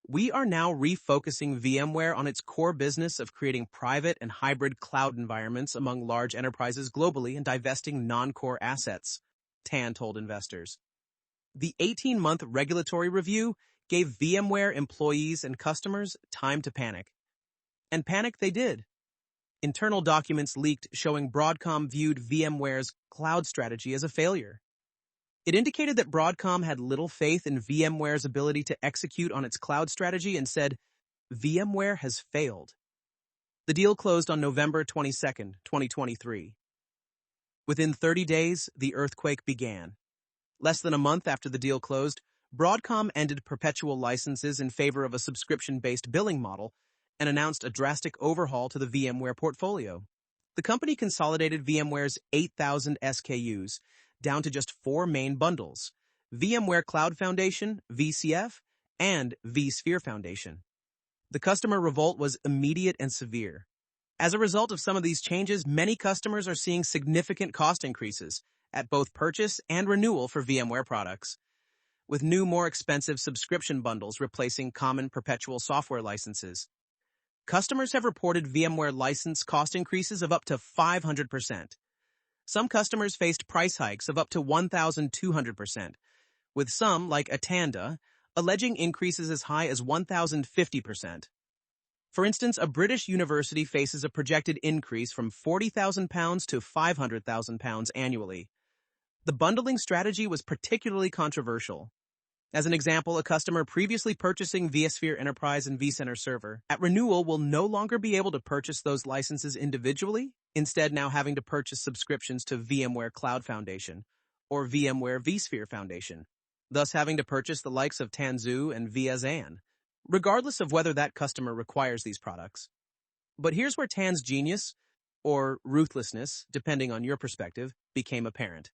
We are now refocusing VMware on its core business of creating private and hybrid cloud environments among large enterprises globally and divesting non-core assets, Tan told investors. The 18-month regulatory review gave VMware employees and customers time to panic. And panic they did. Internal documents leaked showing Broadcom viewed VMware's cloud strategy as a failure. It indicated that Broadcom had little faith in VMware's ability to execute on its cloud strategy and said, VMware has failed. The deal closed on November 22, 2023. Within 30 days, the earthquake began. Less than a month after the deal closed, Broadcom ended perpetual licenses in favor of a subscription-based billing model and announced a drastic overhaul to the VMware portfolio. The company consolidated VMware's 8,000 SKUs down to just 4 main bundles: VMware Cloud Foundation, VCF, and vSphere Foundation. The customer revolt was immediate and severe. As a result of some of these changes, many customers are seeing significant cost increases at both purchase and renewal for VMware products, with new, more expensive subscription bundles replacing common perpetual software licenses. Customers have reported VMware license cost increases of up to 500%. Some customers faced price hikes of up to 1,200%, with some, like Atanda, alleging increases as high as 1,050%. For instance, a British university faces a projected increase from £40,000 to £500,000 annually. The bundling strategy was particularly controversial. As an example, a customer previously purchasing vSphere Enterprise and vCenter Server at renewal will no longer be able to purchase those licenses individually, instead now having to purchase subscriptions to VMware Cloud Foundation or VMware vSphere Foundation, thus having to purchase the likes of Tanzu and ViaZan, regardless of whether that customer requires these products. But here's where Tan's genius, or ruthlessness, depending on your perspective, became apparent.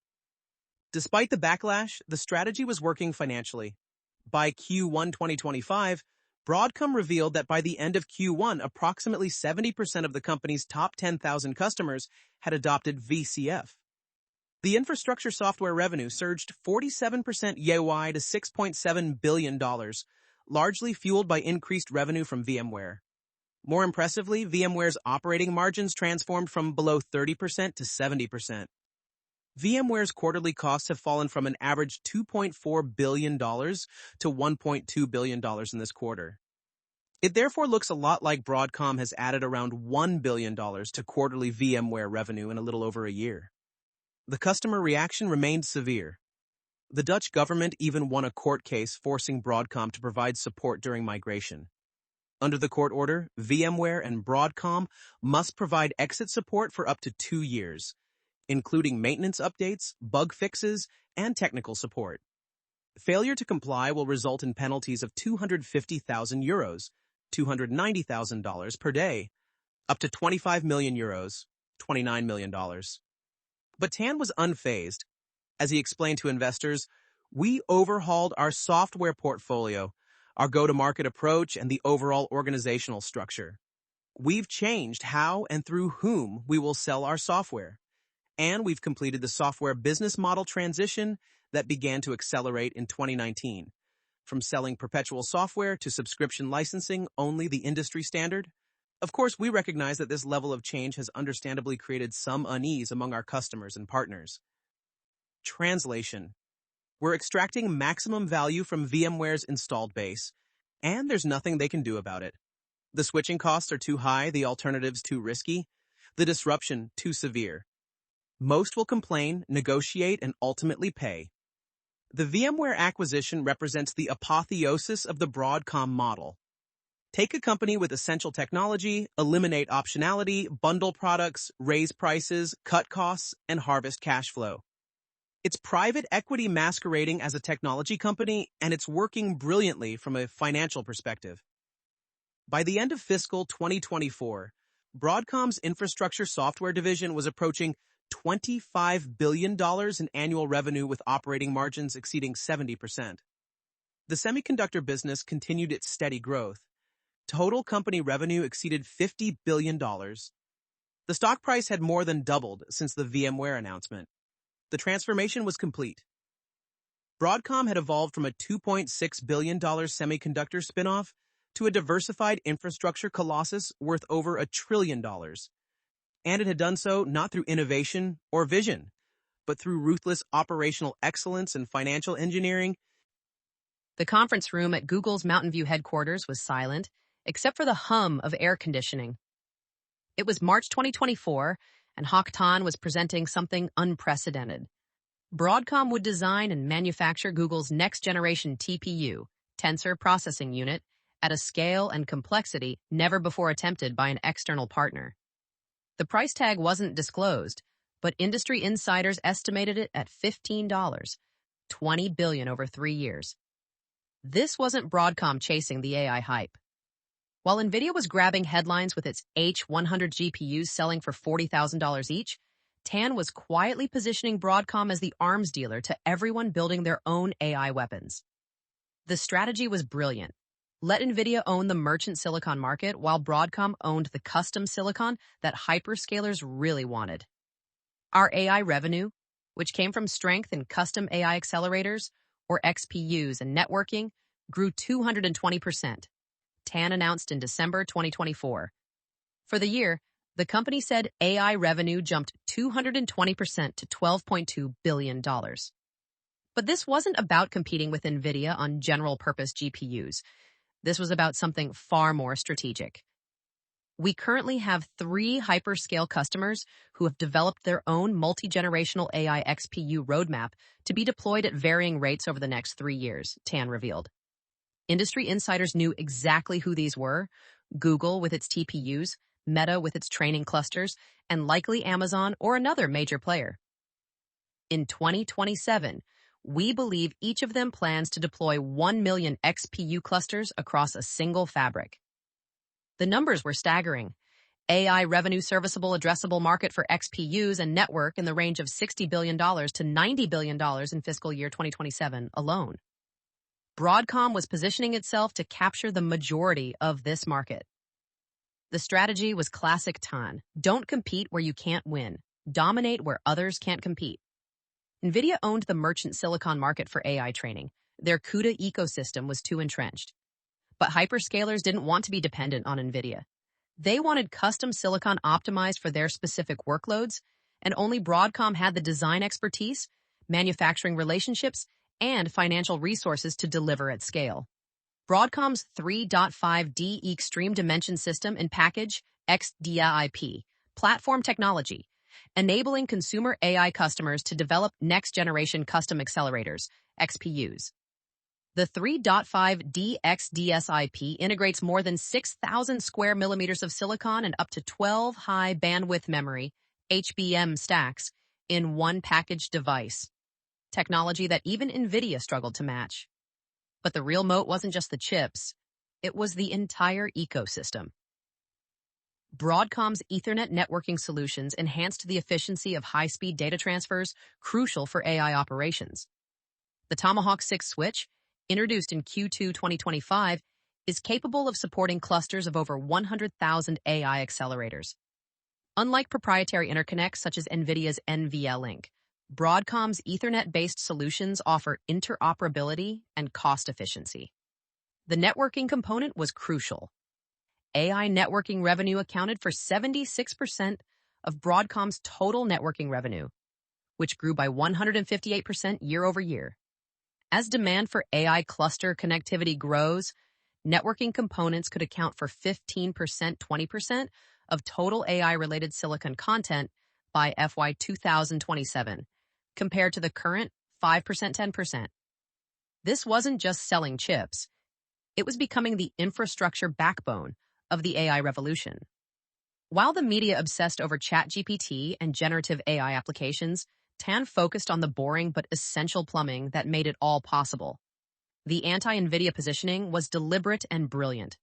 Despite the backlash, the strategy was working financially. By Q1 2025, Broadcom revealed that by the end of Q1, approximately 70% of the company's top 10,000 customers had adopted VCF. The infrastructure software revenue surged 47% year-wide to $6.7 billion, largely fueled by increased revenue from VMware. More impressively, VMware's operating margins transformed from below 30% to 70%. VMware's quarterly costs have fallen from an average $2.4 billion to $1.2 billion in this quarter. It therefore looks a lot like Broadcom has added around $1 billion to quarterly VMware revenue in a little over a year. The customer reaction remained severe. The Dutch government even won a court case forcing Broadcom to provide support during migration. Under the court order, VMware and Broadcom must provide exit support for up to 2 years, including maintenance updates, bug fixes, and technical support. Failure to comply will result in penalties of €250,000, $290,000 per day, up to 25 million euros, $29 million. But Tan was unfazed. As he explained to investors, we overhauled our software portfolio, our go-to-market approach, and the overall organizational structure. We've changed how and through whom we will sell our software. And we've completed the software business model transition that began to accelerate in 2019. From selling perpetual software to subscription licensing, only the industry standard. Of course, we recognize that this level of change has understandably created some unease among our customers and partners. Translation. We're extracting maximum value from VMware's installed base, and there's nothing they can do about it. The switching costs are too high, the alternatives too risky, the disruption too severe. Most will complain, negotiate, and ultimately pay. The VMware acquisition represents the apotheosis of the Broadcom model. Take a company with essential technology, eliminate optionality, bundle products, raise prices, cut costs, and harvest cash flow. It's private equity masquerading as a technology company, and it's working brilliantly from a financial perspective. By the end of fiscal 2024, Broadcom's infrastructure software division was approaching $25 billion in annual revenue with operating margins exceeding 70%. The semiconductor business continued its steady growth. Total company revenue exceeded $50 billion. The stock price had more than doubled since the VMware announcement. The transformation was complete. Broadcom had evolved from a $2.6 billion semiconductor spinoff to a diversified infrastructure colossus worth over $1 trillion. And it had done so not through innovation or vision, but through ruthless operational excellence and financial engineering. The conference room at Google's Mountain View headquarters was silent, except for the hum of air conditioning. It was March 2024, and Hock Tan was presenting something unprecedented. Broadcom would design and manufacture Google's next-generation TPU, Tensor Processing Unit, at a scale and complexity never before attempted by an external partner. The price tag wasn't disclosed, but industry insiders estimated it at $15, $20 billion over 3 years. This wasn't Broadcom chasing the AI hype. While NVIDIA was grabbing headlines with its H100 GPUs selling for $40,000 each, Tan was quietly positioning Broadcom as the arms dealer to everyone building their own AI weapons. The strategy was brilliant. Let NVIDIA own the merchant silicon market while Broadcom owned the custom silicon that hyperscalers really wanted. Our AI revenue, which came from strength in custom AI accelerators, or XPUs and networking, grew 220%. Tan announced in December 2024. For the year, the company said AI revenue jumped 220% to $12.2 billion. But this wasn't about competing with NVIDIA on general-purpose GPUs. This was about something far more strategic. We currently have 3 hyperscale customers who have developed their own multi-generational AI XPU roadmap to be deployed at varying rates over the next 3 years, Tan revealed. Industry insiders knew exactly who these were: Google with its TPUs, Meta with its training clusters, and likely Amazon or another major player. In 2027, we believe each of them plans to deploy 1 million XPU clusters across a single fabric. The numbers were staggering. AI revenue serviceable addressable market for XPUs and network in the range of $60 billion to $90 billion in fiscal year 2027 alone. Broadcom was positioning itself to capture the majority of this market. The strategy was classic Tan. Don't compete where you can't win. Dominate where others can't compete. NVIDIA owned the merchant silicon market for AI training. Their CUDA ecosystem was too entrenched. But hyperscalers didn't want to be dependent on NVIDIA. They wanted custom silicon optimized for their specific workloads, and only Broadcom had the design expertise, manufacturing relationships, and financial resources to deliver at scale. Broadcom's 3.5D Extreme Dimension System and Package XDIP platform technology, enabling consumer AI customers to develop next-generation custom accelerators, XPUs. The 3.5D XDSIP integrates more than 6,000 square millimeters of silicon and up to 12 high-bandwidth memory, HBM stacks, in one packaged device. Technology that even NVIDIA struggled to match. But the real moat wasn't just the chips. It was the entire ecosystem. Broadcom's Ethernet networking solutions enhanced the efficiency of high-speed data transfers crucial for AI operations. The Tomahawk 6 switch, introduced in Q2 2025, is capable of supporting clusters of over 100,000 AI accelerators. Unlike proprietary interconnects such as NVIDIA's NVLink, Broadcom's Ethernet-based solutions offer interoperability and cost efficiency. The networking component was crucial. AI networking revenue accounted for 76% of Broadcom's total networking revenue, which grew by 158% year over year. As demand for AI cluster connectivity grows, networking components could account for 15%, 20% of total AI-related silicon content by FY 2027, compared to the current 5%, 10%. This wasn't just selling chips. It was becoming the infrastructure backbone of the AI revolution. While the media obsessed over ChatGPT and generative AI applications, Tan focused on the boring but essential plumbing that made it all possible. The anti-NVIDIA positioning was deliberate and brilliant.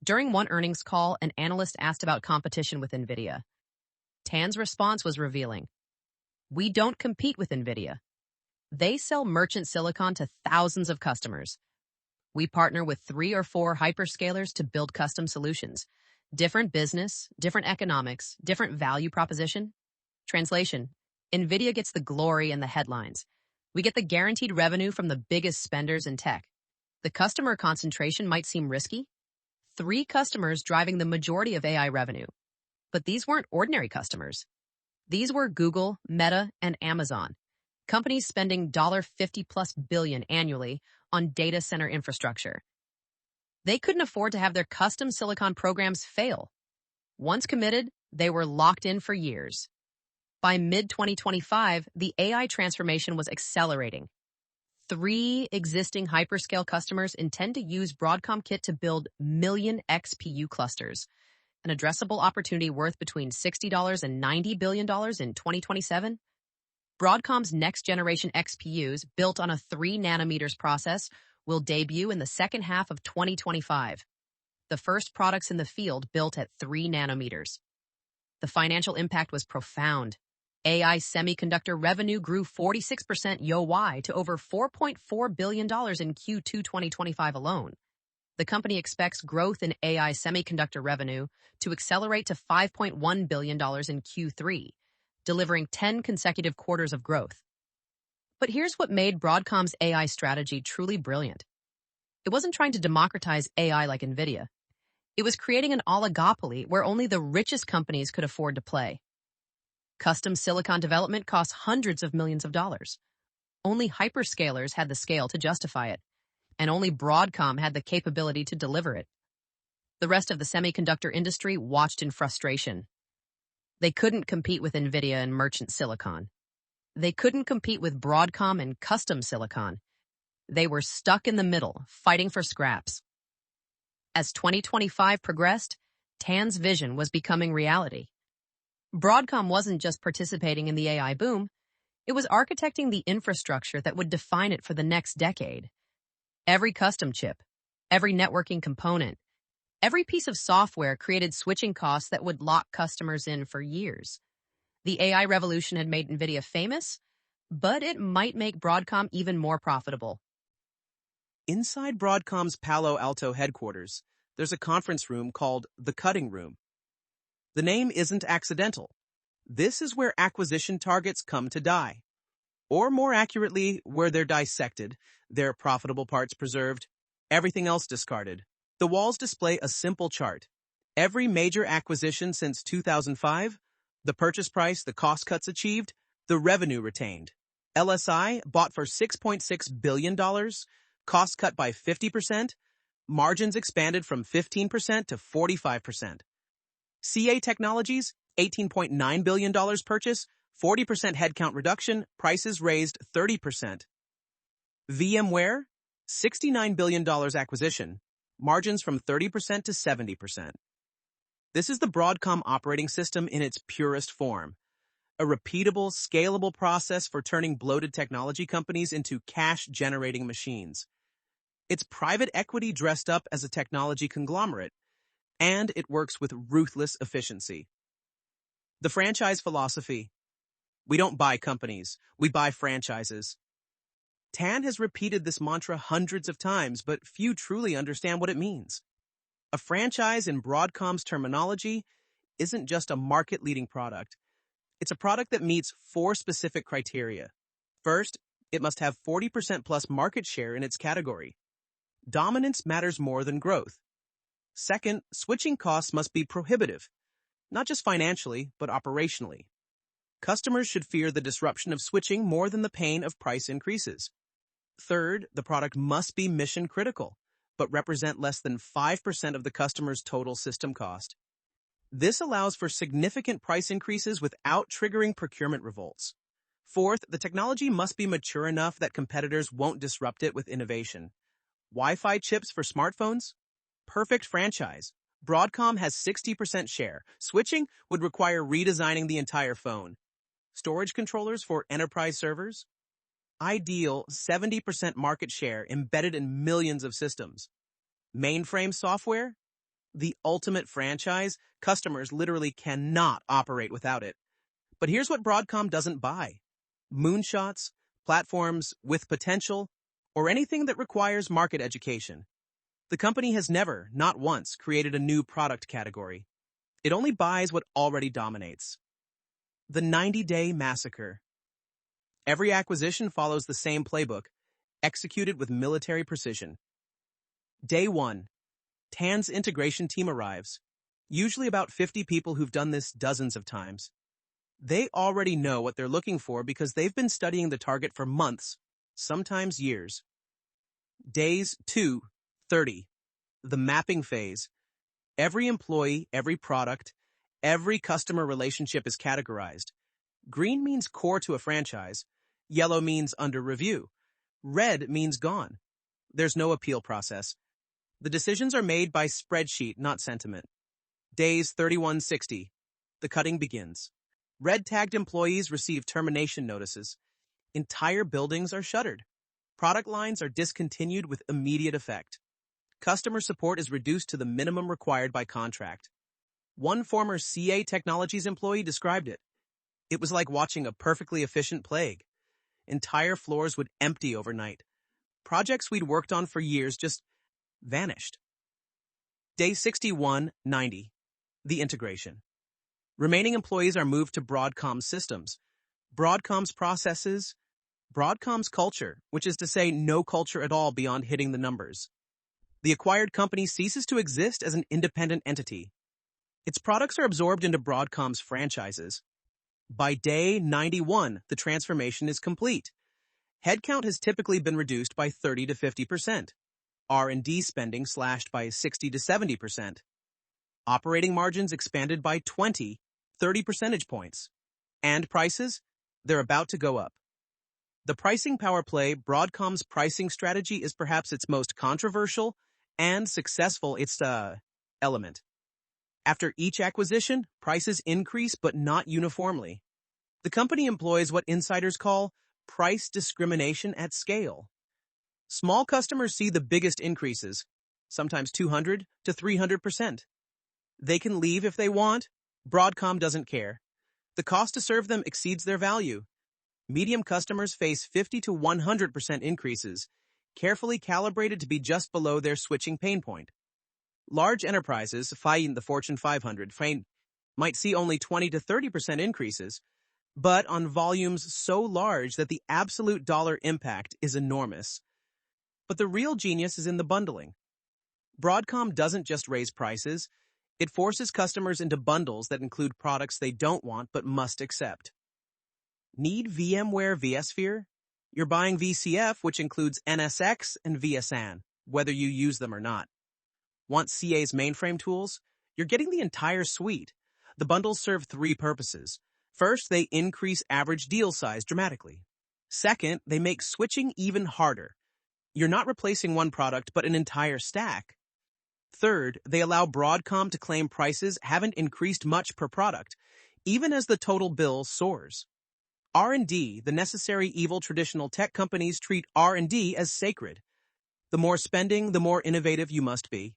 During one earnings call, an analyst asked about competition with NVIDIA. Tan's response was revealing. We don't compete with NVIDIA. They sell merchant silicon to thousands of customers. We partner with 3 or 4 hyperscalers to build custom solutions. Different business, different economics, different value proposition. Translation: NVIDIA gets the glory and the headlines. We get the guaranteed revenue from the biggest spenders in tech. The customer concentration might seem risky. 3 customers driving the majority of AI revenue. But these weren't ordinary customers. These were Google, Meta, and Amazon. Companies spending $50+ billion annually on data center infrastructure. They couldn't afford to have their custom silicon programs fail. Once committed, they were locked in for years. By mid-2025, the AI transformation was accelerating. 3 existing hyperscale customers intend to use Broadcom Kit to build million XPU clusters, an addressable opportunity worth between $60 and $90 billion in 2027. Broadcom's next-generation XPUs, built on a 3 nanometers process, will debut in the second half of 2025. The first products in the field built at 3 nanometers. The financial impact was profound. AI semiconductor revenue grew 46% YoY to over $4.4 billion in Q2 2025 alone. The company expects growth in AI semiconductor revenue to accelerate to $5.1 billion in Q3, delivering 10 consecutive quarters of growth. But here's what made Broadcom's AI strategy truly brilliant. It wasn't trying to democratize AI like NVIDIA. It was creating an oligopoly where only the richest companies could afford to play. Custom silicon development costs hundreds of millions of dollars. Only hyperscalers had the scale to justify it, and only Broadcom had the capability to deliver it. The rest of the semiconductor industry watched in frustration. They couldn't compete with NVIDIA and merchant silicon. They couldn't compete with Broadcom and custom silicon. They were stuck in the middle, fighting for scraps. As 2025 progressed, Tan's vision was becoming reality. Broadcom wasn't just participating in the AI boom, it was architecting the infrastructure that would define it for the next decade. Every custom chip, every networking component, every piece of software created switching costs that would lock customers in for years. The AI revolution had made NVIDIA famous, but it might make Broadcom even more profitable. Inside Broadcom's Palo Alto headquarters, there's a conference room called the Cutting Room. The name isn't accidental. This is where acquisition targets come to die. Or more accurately, where they're dissected, their profitable parts preserved, everything else discarded. The walls display a simple chart. Every major acquisition since 2005, the purchase price, the cost cuts achieved, the revenue retained. LSI bought for $6.6 billion, cost cut by 50%, margins expanded from 15% to 45%. CA Technologies, $18.9 billion purchase, 40% headcount reduction, prices raised 30%. VMware, $69 billion acquisition, margins from 30% to 70%. This is the Broadcom operating system in its purest form. A repeatable, scalable process for turning bloated technology companies into cash-generating machines. It's private equity dressed up as a technology conglomerate, and it works with ruthless efficiency. The franchise philosophy. We don't buy companies, we buy franchises. Tan has repeated this mantra hundreds of times, but few truly understand what it means. A franchise, in Broadcom's terminology, isn't just a market-leading product. It's a product that meets 4 specific criteria. First, it must have 40% plus market share in its category. Dominance matters more than growth. Second, switching costs must be prohibitive, not just financially, but operationally. Customers should fear the disruption of switching more than the pain of price increases. Third, the product must be mission critical, but represent less than 5% of the customer's total system cost. This allows for significant price increases without triggering procurement revolts. Fourth, the technology must be mature enough that competitors won't disrupt it with innovation. Wi-Fi chips for smartphones? Perfect franchise. Broadcom has 60% share. Switching would require redesigning the entire phone. Storage controllers for enterprise servers? Ideal 70% market share embedded in millions of systems. Mainframe software? The ultimate franchise. Customers literally cannot operate without it. But here's what Broadcom doesn't buy. Moonshots, platforms with potential, or anything that requires market education. The company has never, not once, created a new product category. It only buys what already dominates. The 90-day massacre. Every acquisition follows the same playbook, executed with military precision. Day 1. Tan's integration team arrives, usually about 50 people who've done this dozens of times. They already know what they're looking for because they've been studying the target for months, sometimes years. Days 2-30. The mapping phase. Every employee, every product, every customer relationship is categorized. Green means core to a franchise. Yellow means under review. Red means gone. There's no appeal process. The decisions are made by spreadsheet, not sentiment. Days 31-60. The cutting begins. Red-tagged employees receive termination notices. Entire buildings are shuttered. Product lines are discontinued with immediate effect. Customer support is reduced to the minimum required by contract. One former CA Technologies employee described it. It was like watching a perfectly efficient plague. Entire floors would empty overnight. Projects we'd worked on for years just vanished. Day 61-90. The integration. Remaining employees are moved to Broadcom's systems, Broadcom's processes, Broadcom's culture, which is to say no culture at all beyond hitting the numbers. The acquired company ceases to exist as an independent entity. Its products are absorbed into Broadcom's franchises. By day 91, the transformation is complete. Headcount has typically been reduced by 30 to 50%. R&D spending slashed by 60 to 70%. Operating margins expanded by 30 percentage points. And prices? They're about to go up. The pricing power play, Broadcom's pricing strategy, is perhaps its most controversial and successful element. After each acquisition, prices increase but not uniformly. The company employs what insiders call price discrimination at scale. Small customers see the biggest increases, sometimes 200 to 300%. They can leave if they want. Broadcom doesn't care. The cost to serve them exceeds their value. Medium customers face 50 to 100% increases, carefully calibrated to be just below their switching pain point. Large enterprises, the Fortune 500, might see only 20 to 30% increases, but on volumes so large that the absolute dollar impact is enormous. But the real genius is in the bundling. Broadcom doesn't just raise prices, it forces customers into bundles that include products they don't want but must accept. Need VMware vSphere? You're buying VCF, which includes NSX and vSAN, whether you use them or not. Want CA's mainframe tools? You're getting the entire suite. The bundles serve 3 purposes. First, they increase average deal size dramatically. Second, they make switching even harder. You're not replacing one product, but an entire stack. Third, they allow Broadcom to claim prices haven't increased much per product, even as the total bill soars. R&D, the necessary evil traditional tech companies treat R&D as sacred. The more spending, the more innovative you must be.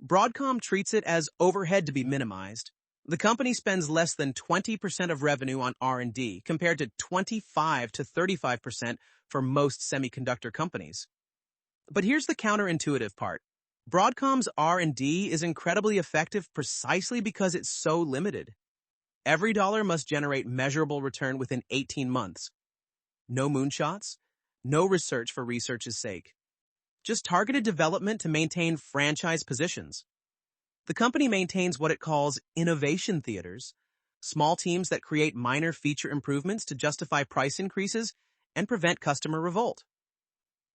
Broadcom treats it as overhead to be minimized. The company spends less than 20% of revenue on R&D, compared to 25 to 35% for most semiconductor companies. But here's the counterintuitive part. Broadcom's R&D is incredibly effective precisely because it's so limited. Every dollar must generate measurable return within 18 months. No moonshots, no research for research's sake. Just targeted development to maintain franchise positions. The company maintains what it calls innovation theaters, small teams that create minor feature improvements to justify price increases and prevent customer revolt.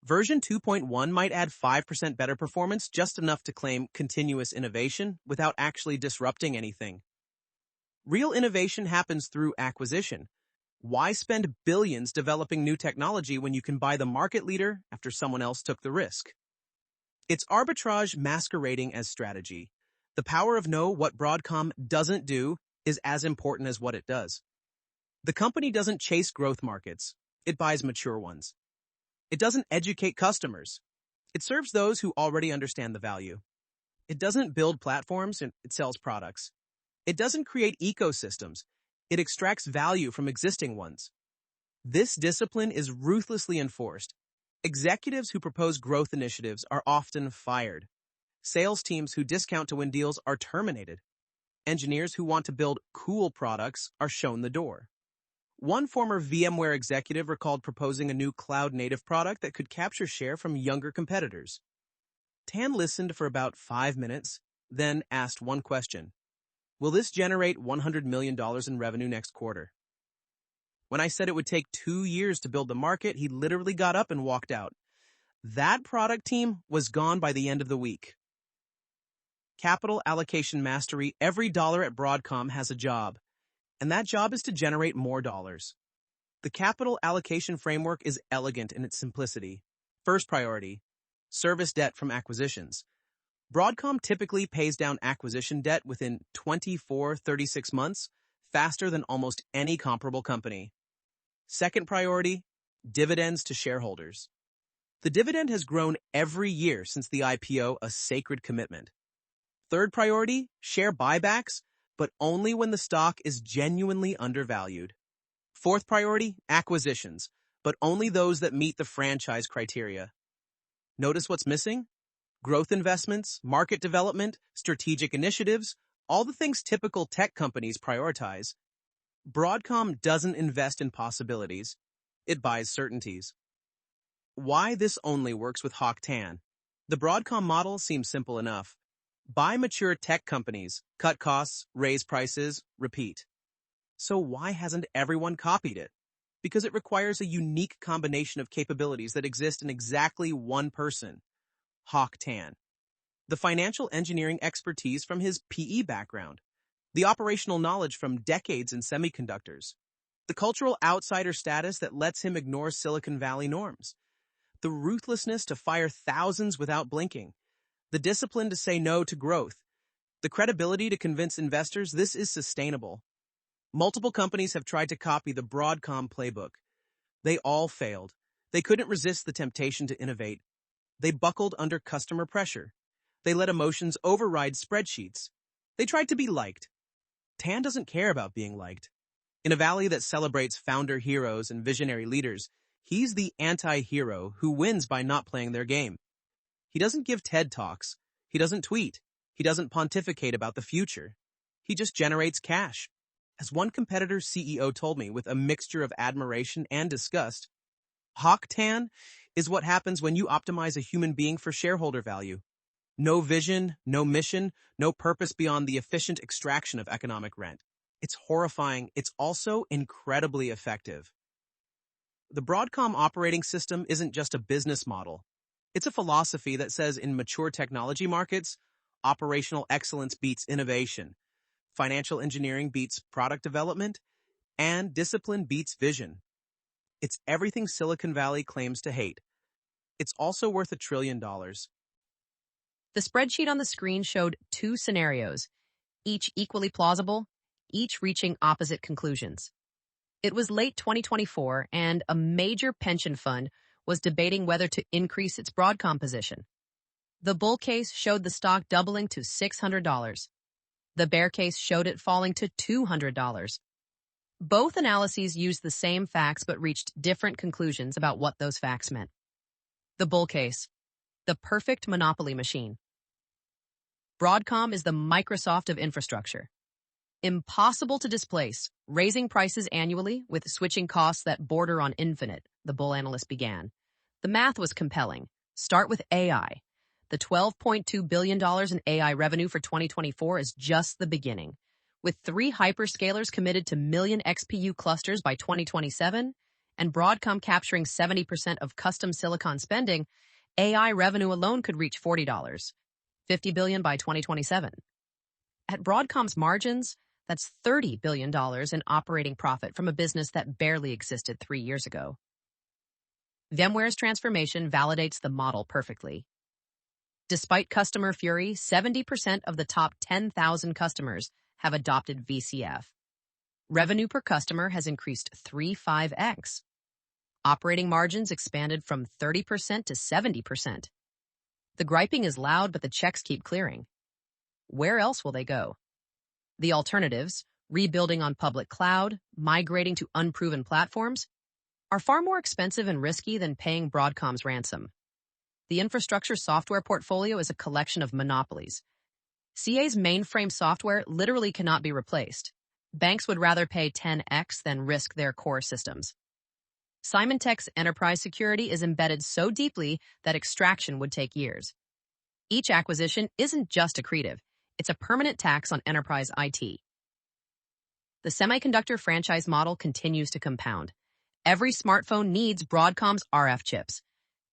Version 2.1 might add 5% better performance, just enough to claim continuous innovation without actually disrupting anything. Real innovation happens through acquisition. Why spend billions developing new technology when you can buy the market leader after someone else took the risk? It's arbitrage masquerading as strategy. The power of know what Broadcom doesn't do is as important as what it does. The company doesn't chase growth markets. It buys mature ones. It doesn't educate customers. It serves those who already understand the value. It doesn't build platforms, it sells products. It doesn't create ecosystems. It extracts value from existing ones. This discipline is ruthlessly enforced. Executives who propose growth initiatives are often fired. Sales teams who discount to win deals are terminated. Engineers who want to build cool products are shown the door. One former VMware executive recalled proposing a new cloud-native product that could capture share from younger competitors. Tan listened for about 5 minutes, then asked one question. Will this generate $100 million in revenue next quarter? When I said it would take 2 years to build the market, he literally got up and walked out. That product team was gone by the end of the week. Capital allocation mastery. Every dollar at Broadcom has a job, and that job is to generate more dollars. The capital allocation framework is elegant in its simplicity. First priority, service debt from acquisitions. Broadcom typically pays down acquisition debt within 24-36 months, faster than almost any comparable company. Second priority, dividends to shareholders. The dividend has grown every year since the IPO, a sacred commitment. Third priority, share buybacks, but only when the stock is genuinely undervalued. Fourth priority, acquisitions, but only those that meet the franchise criteria. Notice what's missing? Growth investments, market development, strategic initiatives, all the things typical tech companies prioritize. Broadcom doesn't invest in possibilities. It buys certainties. Why this only works with Hock Tan? The Broadcom model seems simple enough. Buy mature tech companies, cut costs, raise prices, repeat. So why hasn't everyone copied it? Because it requires a unique combination of capabilities that exist in exactly one person, Hock Tan. The financial engineering expertise from his PE background, the operational knowledge from decades in semiconductors, the cultural outsider status that lets him ignore Silicon Valley norms, the ruthlessness to fire thousands without blinking, the discipline to say no to growth, the credibility to convince investors this is sustainable. Multiple companies have tried to copy the Broadcom playbook. They all failed. They couldn't resist the temptation to innovate. They buckled under customer pressure. They let emotions override spreadsheets. They tried to be liked. Tan doesn't care about being liked. In a valley that celebrates founder heroes and visionary leaders, he's the anti-hero who wins by not playing their game. He doesn't give TED Talks. He doesn't tweet. He doesn't pontificate about the future. He just generates cash. As one competitor's CEO told me with a mixture of admiration and disgust, Hock Tan is what happens when you optimize a human being for shareholder value. No vision, no mission, no purpose beyond the efficient extraction of economic rent. It's horrifying. It's also incredibly effective. The Broadcom operating system isn't just a business model. It's a philosophy that says in mature technology markets, operational excellence beats innovation, financial engineering beats product development, and discipline beats vision. It's everything Silicon Valley claims to hate. It's also worth $1 trillion. The spreadsheet on the screen showed 2 scenarios, each equally plausible, each reaching opposite conclusions. It was late 2024, and a major pension fund was debating whether to increase its Broadcom position. The bull case showed the stock doubling to $600. The bear case showed it falling to $200. Both analyses used the same facts but reached different conclusions about what those facts meant. The bull case, the perfect monopoly machine. Broadcom is the Microsoft of infrastructure. Impossible to displace, raising prices annually with switching costs that border on infinite, the bull analyst began. The math was compelling. Start with AI. The $12.2 billion in AI revenue for 2024 is just the beginning. With 3 hyperscalers committed to million XPU clusters by 2027, and Broadcom capturing 70% of custom silicon spending, AI revenue alone could reach $40, $50 billion by 2027. At Broadcom's margins, that's $30 billion in operating profit from a business that barely existed 3 years ago. VMware's transformation validates the model perfectly. Despite customer fury, 70% of the top 10,000 customers have adopted VCF. Revenue per customer has increased 3-5x. Operating margins expanded from 30% to 70%. The griping is loud, but the checks keep clearing. Where else will they go? The alternatives, rebuilding on public cloud, migrating to unproven platforms, are far more expensive and risky than paying Broadcom's ransom. The infrastructure software portfolio is a collection of monopolies. CA's mainframe software literally cannot be replaced. Banks would rather pay 10x than risk their core systems. Symantec's enterprise security is embedded so deeply that extraction would take years. Each acquisition isn't just accretive, it's a permanent tax on enterprise IT. The semiconductor franchise model continues to compound. Every smartphone needs Broadcom's RF chips.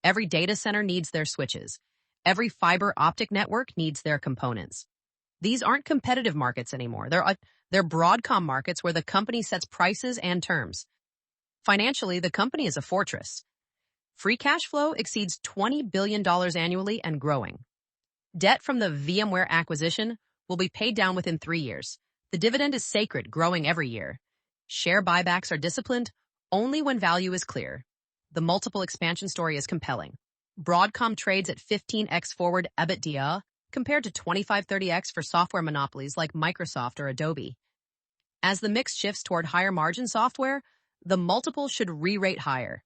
Every data center needs their switches. Every fiber optic network needs their components. These aren't competitive markets anymore. They're Broadcom markets where the company sets prices and terms. Financially, the company is a fortress. Free cash flow exceeds $20 billion annually and growing. Debt from the VMware acquisition will be paid down within 3 years. The dividend is sacred, growing every year. Share buybacks are disciplined only when value is clear. The multiple expansion story is compelling. Broadcom trades at 15x forward EBITDA compared to 25-30x for software monopolies like Microsoft or Adobe. As the mix shifts toward higher margin software, the multiple should re-rate higher.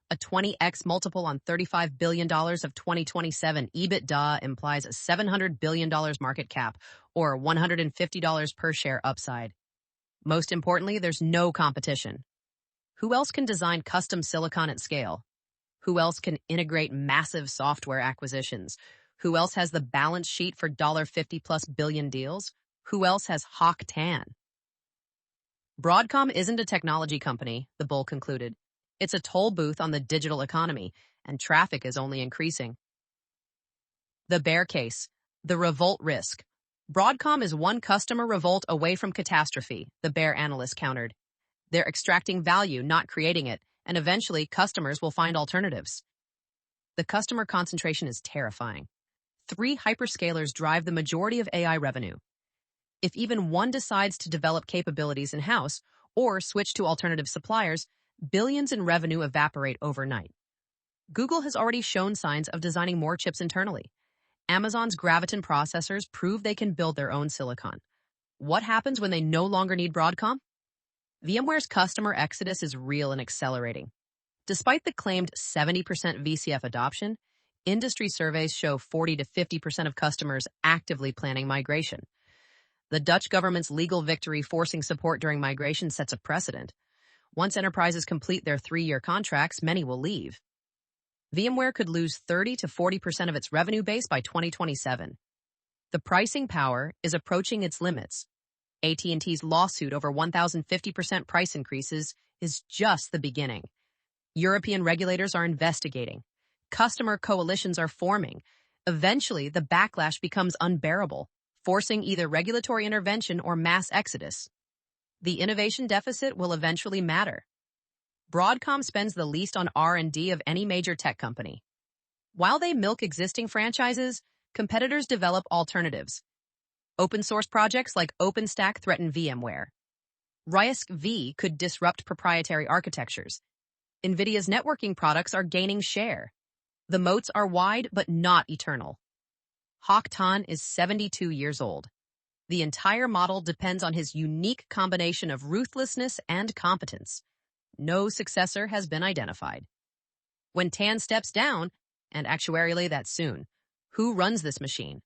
A 20x multiple on $35 billion of 2027 EBITDA implies a $700 billion market cap or $150 per share upside. Most importantly, there's no competition. Who else can design custom silicon at scale? Who else can integrate massive software acquisitions? Who else has the balance sheet for $50+ billion deals? Who else has Hock Tan? Broadcom isn't a technology company, the bull concluded. It's a toll booth on the digital economy, and traffic is only increasing. The bear case, the revolt risk. Broadcom is one customer revolt away from catastrophe, the bear analyst countered. They're extracting value, not creating it, and eventually customers will find alternatives. The customer concentration is terrifying. 3 hyperscalers drive the majority of AI revenue. If even one decides to develop capabilities in-house or switch to alternative suppliers, billions in revenue evaporate overnight. Google has already shown signs of designing more chips internally. Amazon's Graviton processors prove they can build their own silicon. What happens when they no longer need Broadcom? VMware's customer exodus is real and accelerating. Despite the claimed 70% VCF adoption, industry surveys show 40 to 50% of customers actively planning migration. The Dutch government's legal victory forcing support during migration sets a precedent. Once enterprises complete their 3-year contracts, many will leave. VMware could lose 30 to 40% of its revenue base by 2027. The pricing power is approaching its limits. AT&T's lawsuit over 1,050% price increases is just the beginning. European regulators are investigating. Customer coalitions are forming. Eventually, the backlash becomes unbearable, forcing either regulatory intervention or mass exodus. The innovation deficit will eventually matter. Broadcom spends the least on R&D of any major tech company. While they milk existing franchises, competitors develop alternatives. Open source projects like OpenStack threaten VMware. RISC-V could disrupt proprietary architectures. NVIDIA's networking products are gaining share. The moats are wide but not eternal. Hock Tan is 72 years old. The entire model depends on his unique combination of ruthlessness and competence. No successor has been identified. When Tan steps down, and actuarially that's soon, who runs this machine?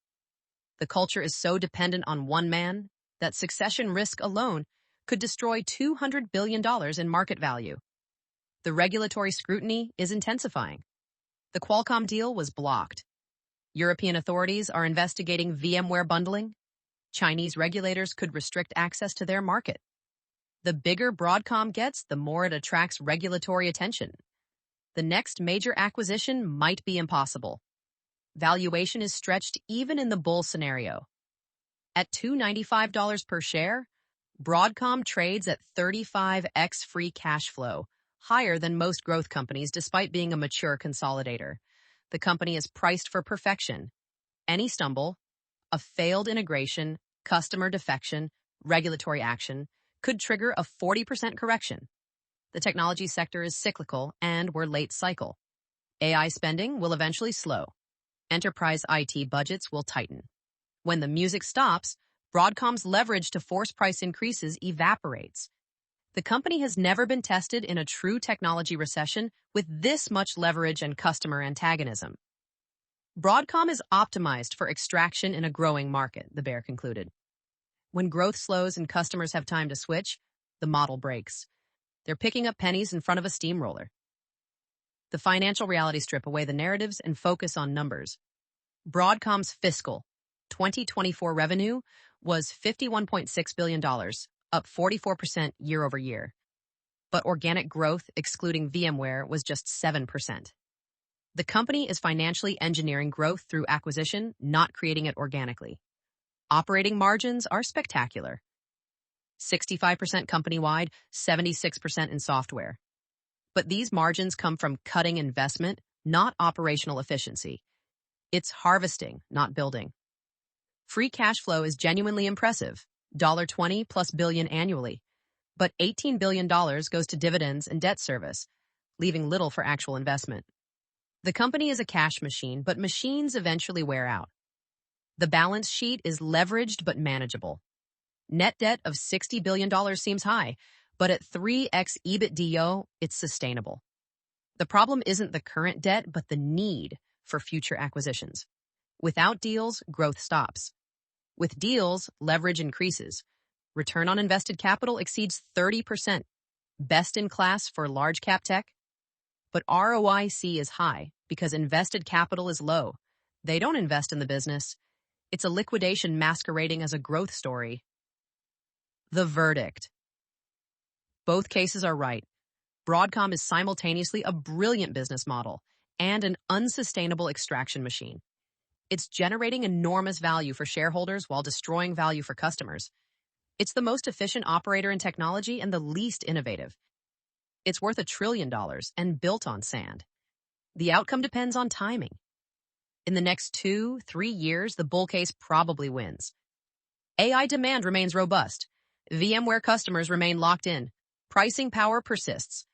The culture is so dependent on one man that succession risk alone could destroy $200 billion in market value. The regulatory scrutiny is intensifying. The Qualcomm deal was blocked. European authorities are investigating VMware bundling. Chinese regulators could restrict access to their market. The bigger Broadcom gets, the more it attracts regulatory attention. The next major acquisition might be impossible. Valuation is stretched even in the bull scenario. At $295 per share, Broadcom trades at 35x free cash flow, higher than most growth companies despite being a mature consolidator. The company is priced for perfection. Any stumble, a failed integration, customer defection, regulatory action, could trigger a 40% correction. The technology sector is cyclical and we're late cycle. AI spending will eventually slow. Enterprise IT budgets will tighten. When the music stops, Broadcom's leverage to force price increases evaporates. The company has never been tested in a true technology recession with this much leverage and customer antagonism. Broadcom is optimized for extraction in a growing market, the bear concluded. When growth slows and customers have time to switch, the model breaks. They're picking up pennies in front of a steamroller. The financial reality strip away the narratives and focus on numbers. Broadcom's fiscal 2024 revenue was $51.6 billion, up 44% year over year. But organic growth, excluding VMware, was just 7%. The company is financially engineering growth through acquisition, not creating it organically. Operating margins are spectacular. 65% company-wide, 76% in software. But these margins come from cutting investment, not operational efficiency. It's harvesting, not building. Free cash flow is genuinely impressive, $20+ billion annually. But $18 billion goes to dividends and debt service, leaving little for actual investment. The company is a cash machine, but machines eventually wear out. The balance sheet is leveraged but manageable. Net debt of $60 billion seems high, but at 3x EBITDA, it's sustainable. The problem isn't the current debt, but the need for future acquisitions. Without deals, growth stops. With deals, leverage increases. Return on invested capital exceeds 30%, best in class for large cap tech. But ROIC is high because invested capital is low. They don't invest in the business. It's a liquidation masquerading as a growth story. The verdict. Both cases are right. Broadcom is simultaneously a brilliant business model and an unsustainable extraction machine. It's generating enormous value for shareholders while destroying value for customers. It's the most efficient operator in technology and the least innovative. It's worth $1 trillion and built on sand. The outcome depends on timing. In the next 2-3 years, the bull case probably wins. AI demand remains robust. VMware customers remain locked in. Pricing power persists.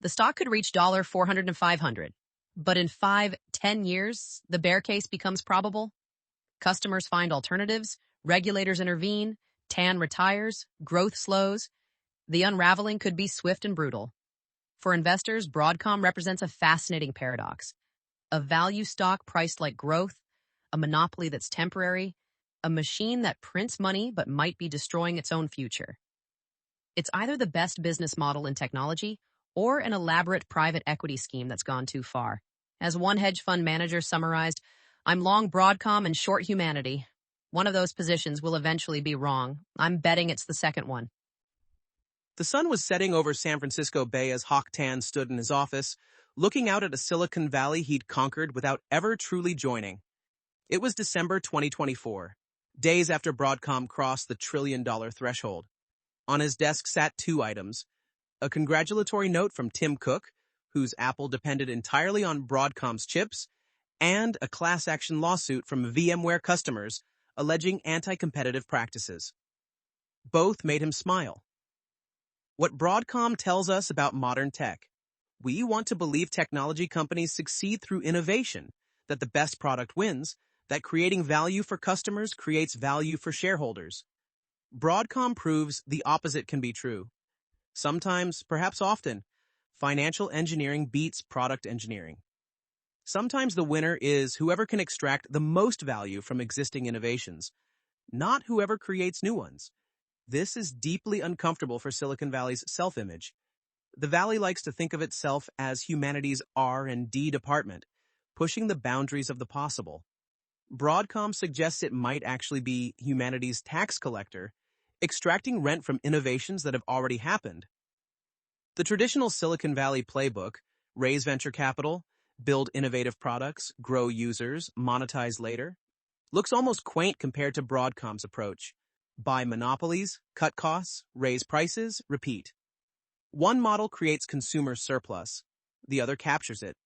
The stock could reach $400 and $500. But in 5-10 years, the bear case becomes probable. Customers find alternatives, regulators intervene, Tan retires, growth slows. The unraveling could be swift and brutal. For investors, Broadcom represents a fascinating paradox. A value stock priced like growth, a monopoly that's temporary, a machine that prints money but might be destroying its own future. It's either the best business model in technology or an elaborate private equity scheme that's gone too far. As one hedge fund manager summarized, "I'm long Broadcom and short humanity. One of those positions will eventually be wrong. I'm betting it's the second one." The sun was setting over San Francisco Bay as Hock Tan stood in his office, looking out at a Silicon Valley he'd conquered without ever truly joining. It was December 2024, days after Broadcom crossed the $1 trillion threshold. On his desk sat 2 items: a congratulatory note from Tim Cook, whose Apple depended entirely on Broadcom's chips, and a class action lawsuit from VMware customers alleging anti-competitive practices. Both made him smile. What Broadcom tells us about modern tech: We want to believe technology companies succeed through innovation, that the best product wins, that creating value for customers creates value for shareholders. Broadcom proves the opposite can be true. Sometimes, perhaps often, financial engineering beats product engineering. Sometimes the winner is whoever can extract the most value from existing innovations, not whoever creates new ones. This is deeply uncomfortable for Silicon Valley's self-image. The Valley likes to think of itself as humanity's R&D department, pushing the boundaries of the possible. Broadcom suggests it might actually be humanity's tax collector, extracting rent from innovations that have already happened. The traditional Silicon Valley playbook, raise venture capital, build innovative products, grow users, monetize later, looks almost quaint compared to Broadcom's approach. Buy monopolies, cut costs, raise prices, repeat. One model creates consumer surplus, the other captures it.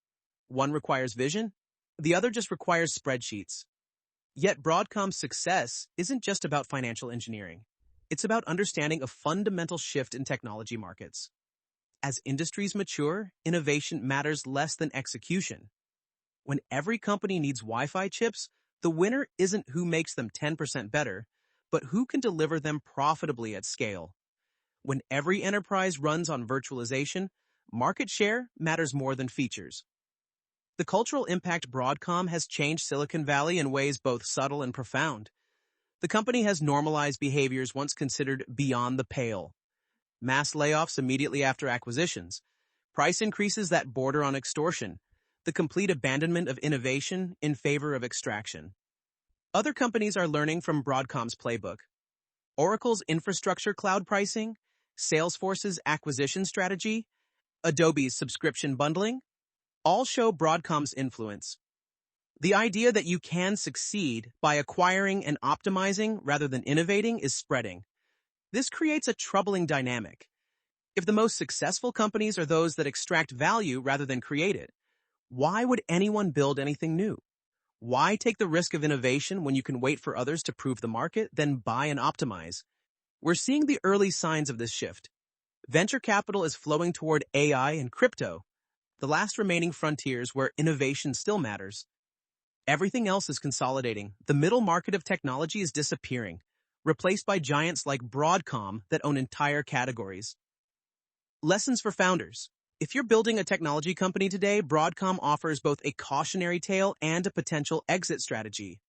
One requires vision, the other just requires spreadsheets. Yet Broadcom's success isn't just about financial engineering. It's about understanding a fundamental shift in technology markets. As industries mature, innovation matters less than execution. When every company needs Wi-Fi chips, the winner isn't who makes them 10% better, but who can deliver them profitably at scale. When every enterprise runs on virtualization, market share matters more than features. The cultural impact Broadcom has changed Silicon Valley in ways both subtle and profound. The company has normalized behaviors once considered beyond the pale. Mass layoffs immediately after acquisitions, price increases that border on extortion, the complete abandonment of innovation in favor of extraction. Other companies are learning from Broadcom's playbook. Oracle's infrastructure cloud pricing, Salesforce's acquisition strategy, Adobe's subscription bundling, all show Broadcom's influence. The idea that you can succeed by acquiring and optimizing rather than innovating is spreading. This creates a troubling dynamic. If the most successful companies are those that extract value rather than create it, why would anyone build anything new? Why take the risk of innovation when you can wait for others to prove the market, then buy and optimize? We're seeing the early signs of this shift. Venture capital is flowing toward AI and crypto, the last remaining frontiers where innovation still matters. Everything else is consolidating. The middle market of technology is disappearing, replaced by giants like Broadcom that own entire categories. Lessons for founders. If you're building a technology company today, Broadcom offers both a cautionary tale and a potential exit strategy.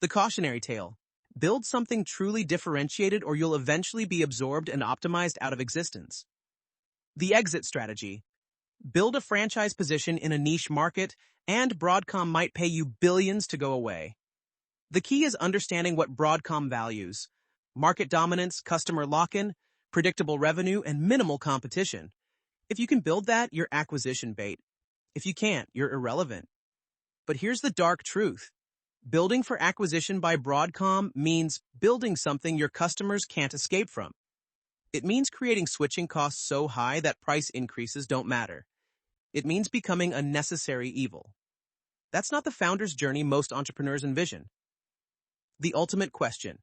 The cautionary tale. Build something truly differentiated or you'll eventually be absorbed and optimized out of existence. The exit strategy. Build a franchise position in a niche market, and Broadcom might pay you billions to go away. The key is understanding what Broadcom values: market dominance, customer lock-in, predictable revenue, and minimal competition. If you can build that, you're acquisition bait. If you can't, you're irrelevant. But here's the dark truth. Building for acquisition by Broadcom means building something your customers can't escape from. It means creating switching costs so high that price increases don't matter. It means becoming a necessary evil. That's not the founder's journey most entrepreneurs envision. The ultimate question.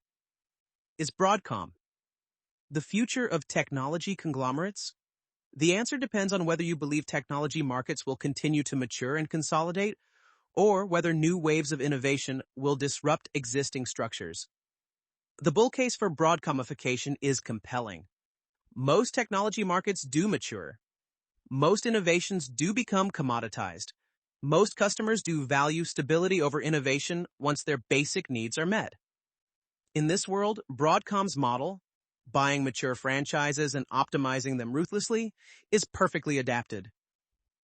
Is Broadcom the future of technology conglomerates? The answer depends on whether you believe technology markets will continue to mature and consolidate, or whether new waves of innovation will disrupt existing structures. The bull case for Broadcomification is compelling. Most technology markets do mature. Most innovations do become commoditized. Most customers do value stability over innovation once their basic needs are met. In this world, Broadcom's model, buying mature franchises and optimizing them ruthlessly, is perfectly adapted.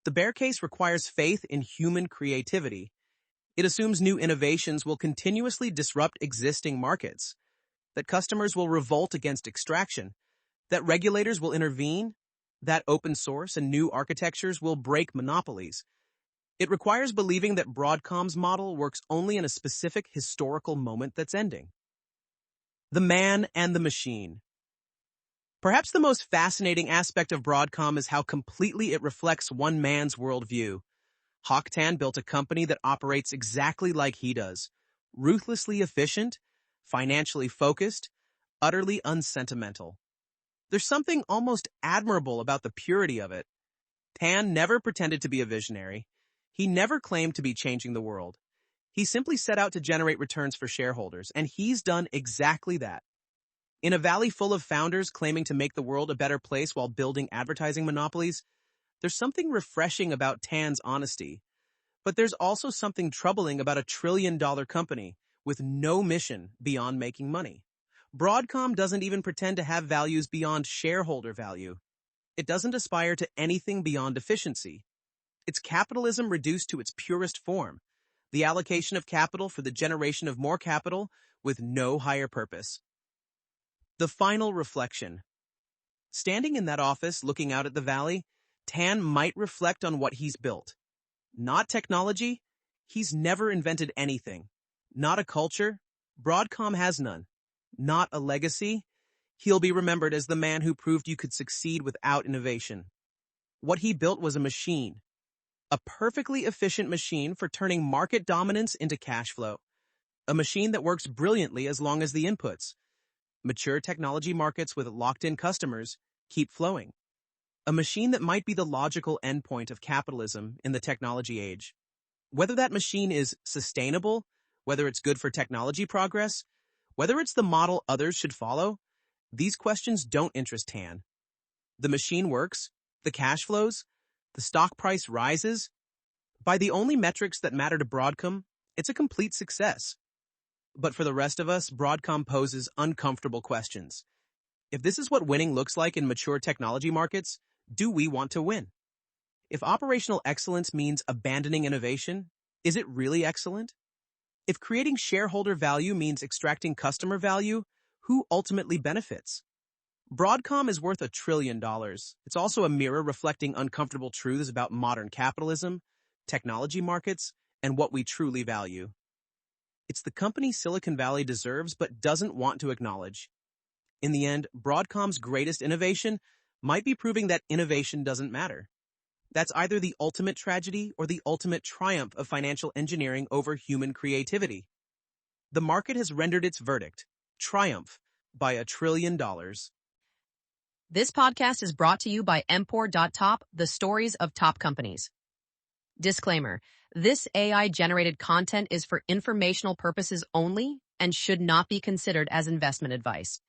The bear case requires faith in human creativity. It assumes new innovations will continuously disrupt existing markets, that customers will revolt against extraction, that regulators will intervene, that open source and new architectures will break monopolies. It requires believing that Broadcom's model works only in a specific historical moment that's ending. The man and the machine. Perhaps the most fascinating aspect of Broadcom is how completely it reflects one man's worldview. Hock Tan built a company that operates exactly like he does, ruthlessly efficient, financially focused, utterly unsentimental. There's something almost admirable about the purity of it. Tan never pretended to be a visionary. He never claimed to be changing the world. He simply set out to generate returns for shareholders, and he's done exactly that. In a valley full of founders claiming to make the world a better place while building advertising monopolies, there's something refreshing about Tan's honesty. But there's also something troubling about a trillion-dollar company with no mission beyond making money. Broadcom doesn't even pretend to have values beyond shareholder value. It doesn't aspire to anything beyond efficiency. It's capitalism reduced to its purest form, the allocation of capital for the generation of more capital with no higher purpose. The final reflection. Standing in that office looking out at the valley, Tan might reflect on what he's built. Not technology. He's never invented anything. Not a culture. Broadcom has none. Not a legacy. He'll be remembered as the man who proved you could succeed without innovation. What he built was a machine. A perfectly efficient machine for turning market dominance into cash flow. A machine that works brilliantly as long as the inputs. Mature technology markets with locked-in customers keep flowing. A machine that might be the logical endpoint of capitalism in the technology age. Whether that machine is sustainable, whether it's good for technology progress, whether it's the model others should follow, these questions don't interest Tan. The machine works, the cash flows, the stock price rises. By the only metrics that matter to Broadcom, it's a complete success. But for the rest of us, Broadcom poses uncomfortable questions. If this is what winning looks like in mature technology markets, do we want to win? If operational excellence means abandoning innovation, is it really excellent? If creating shareholder value means extracting customer value, who ultimately benefits? Broadcom is worth $1 trillion. It's also a mirror reflecting uncomfortable truths about modern capitalism, technology markets, and what we truly value. It's the company Silicon Valley deserves but doesn't want to acknowledge. In the end, Broadcom's greatest innovation might be proving that innovation doesn't matter. That's either the ultimate tragedy or the ultimate triumph of financial engineering over human creativity. The market has rendered its verdict, triumph, by $1 trillion. This podcast is brought to you by Empor.top, the stories of top companies. Disclaimer: this AI-generated content is for informational purposes only and should not be considered as investment advice.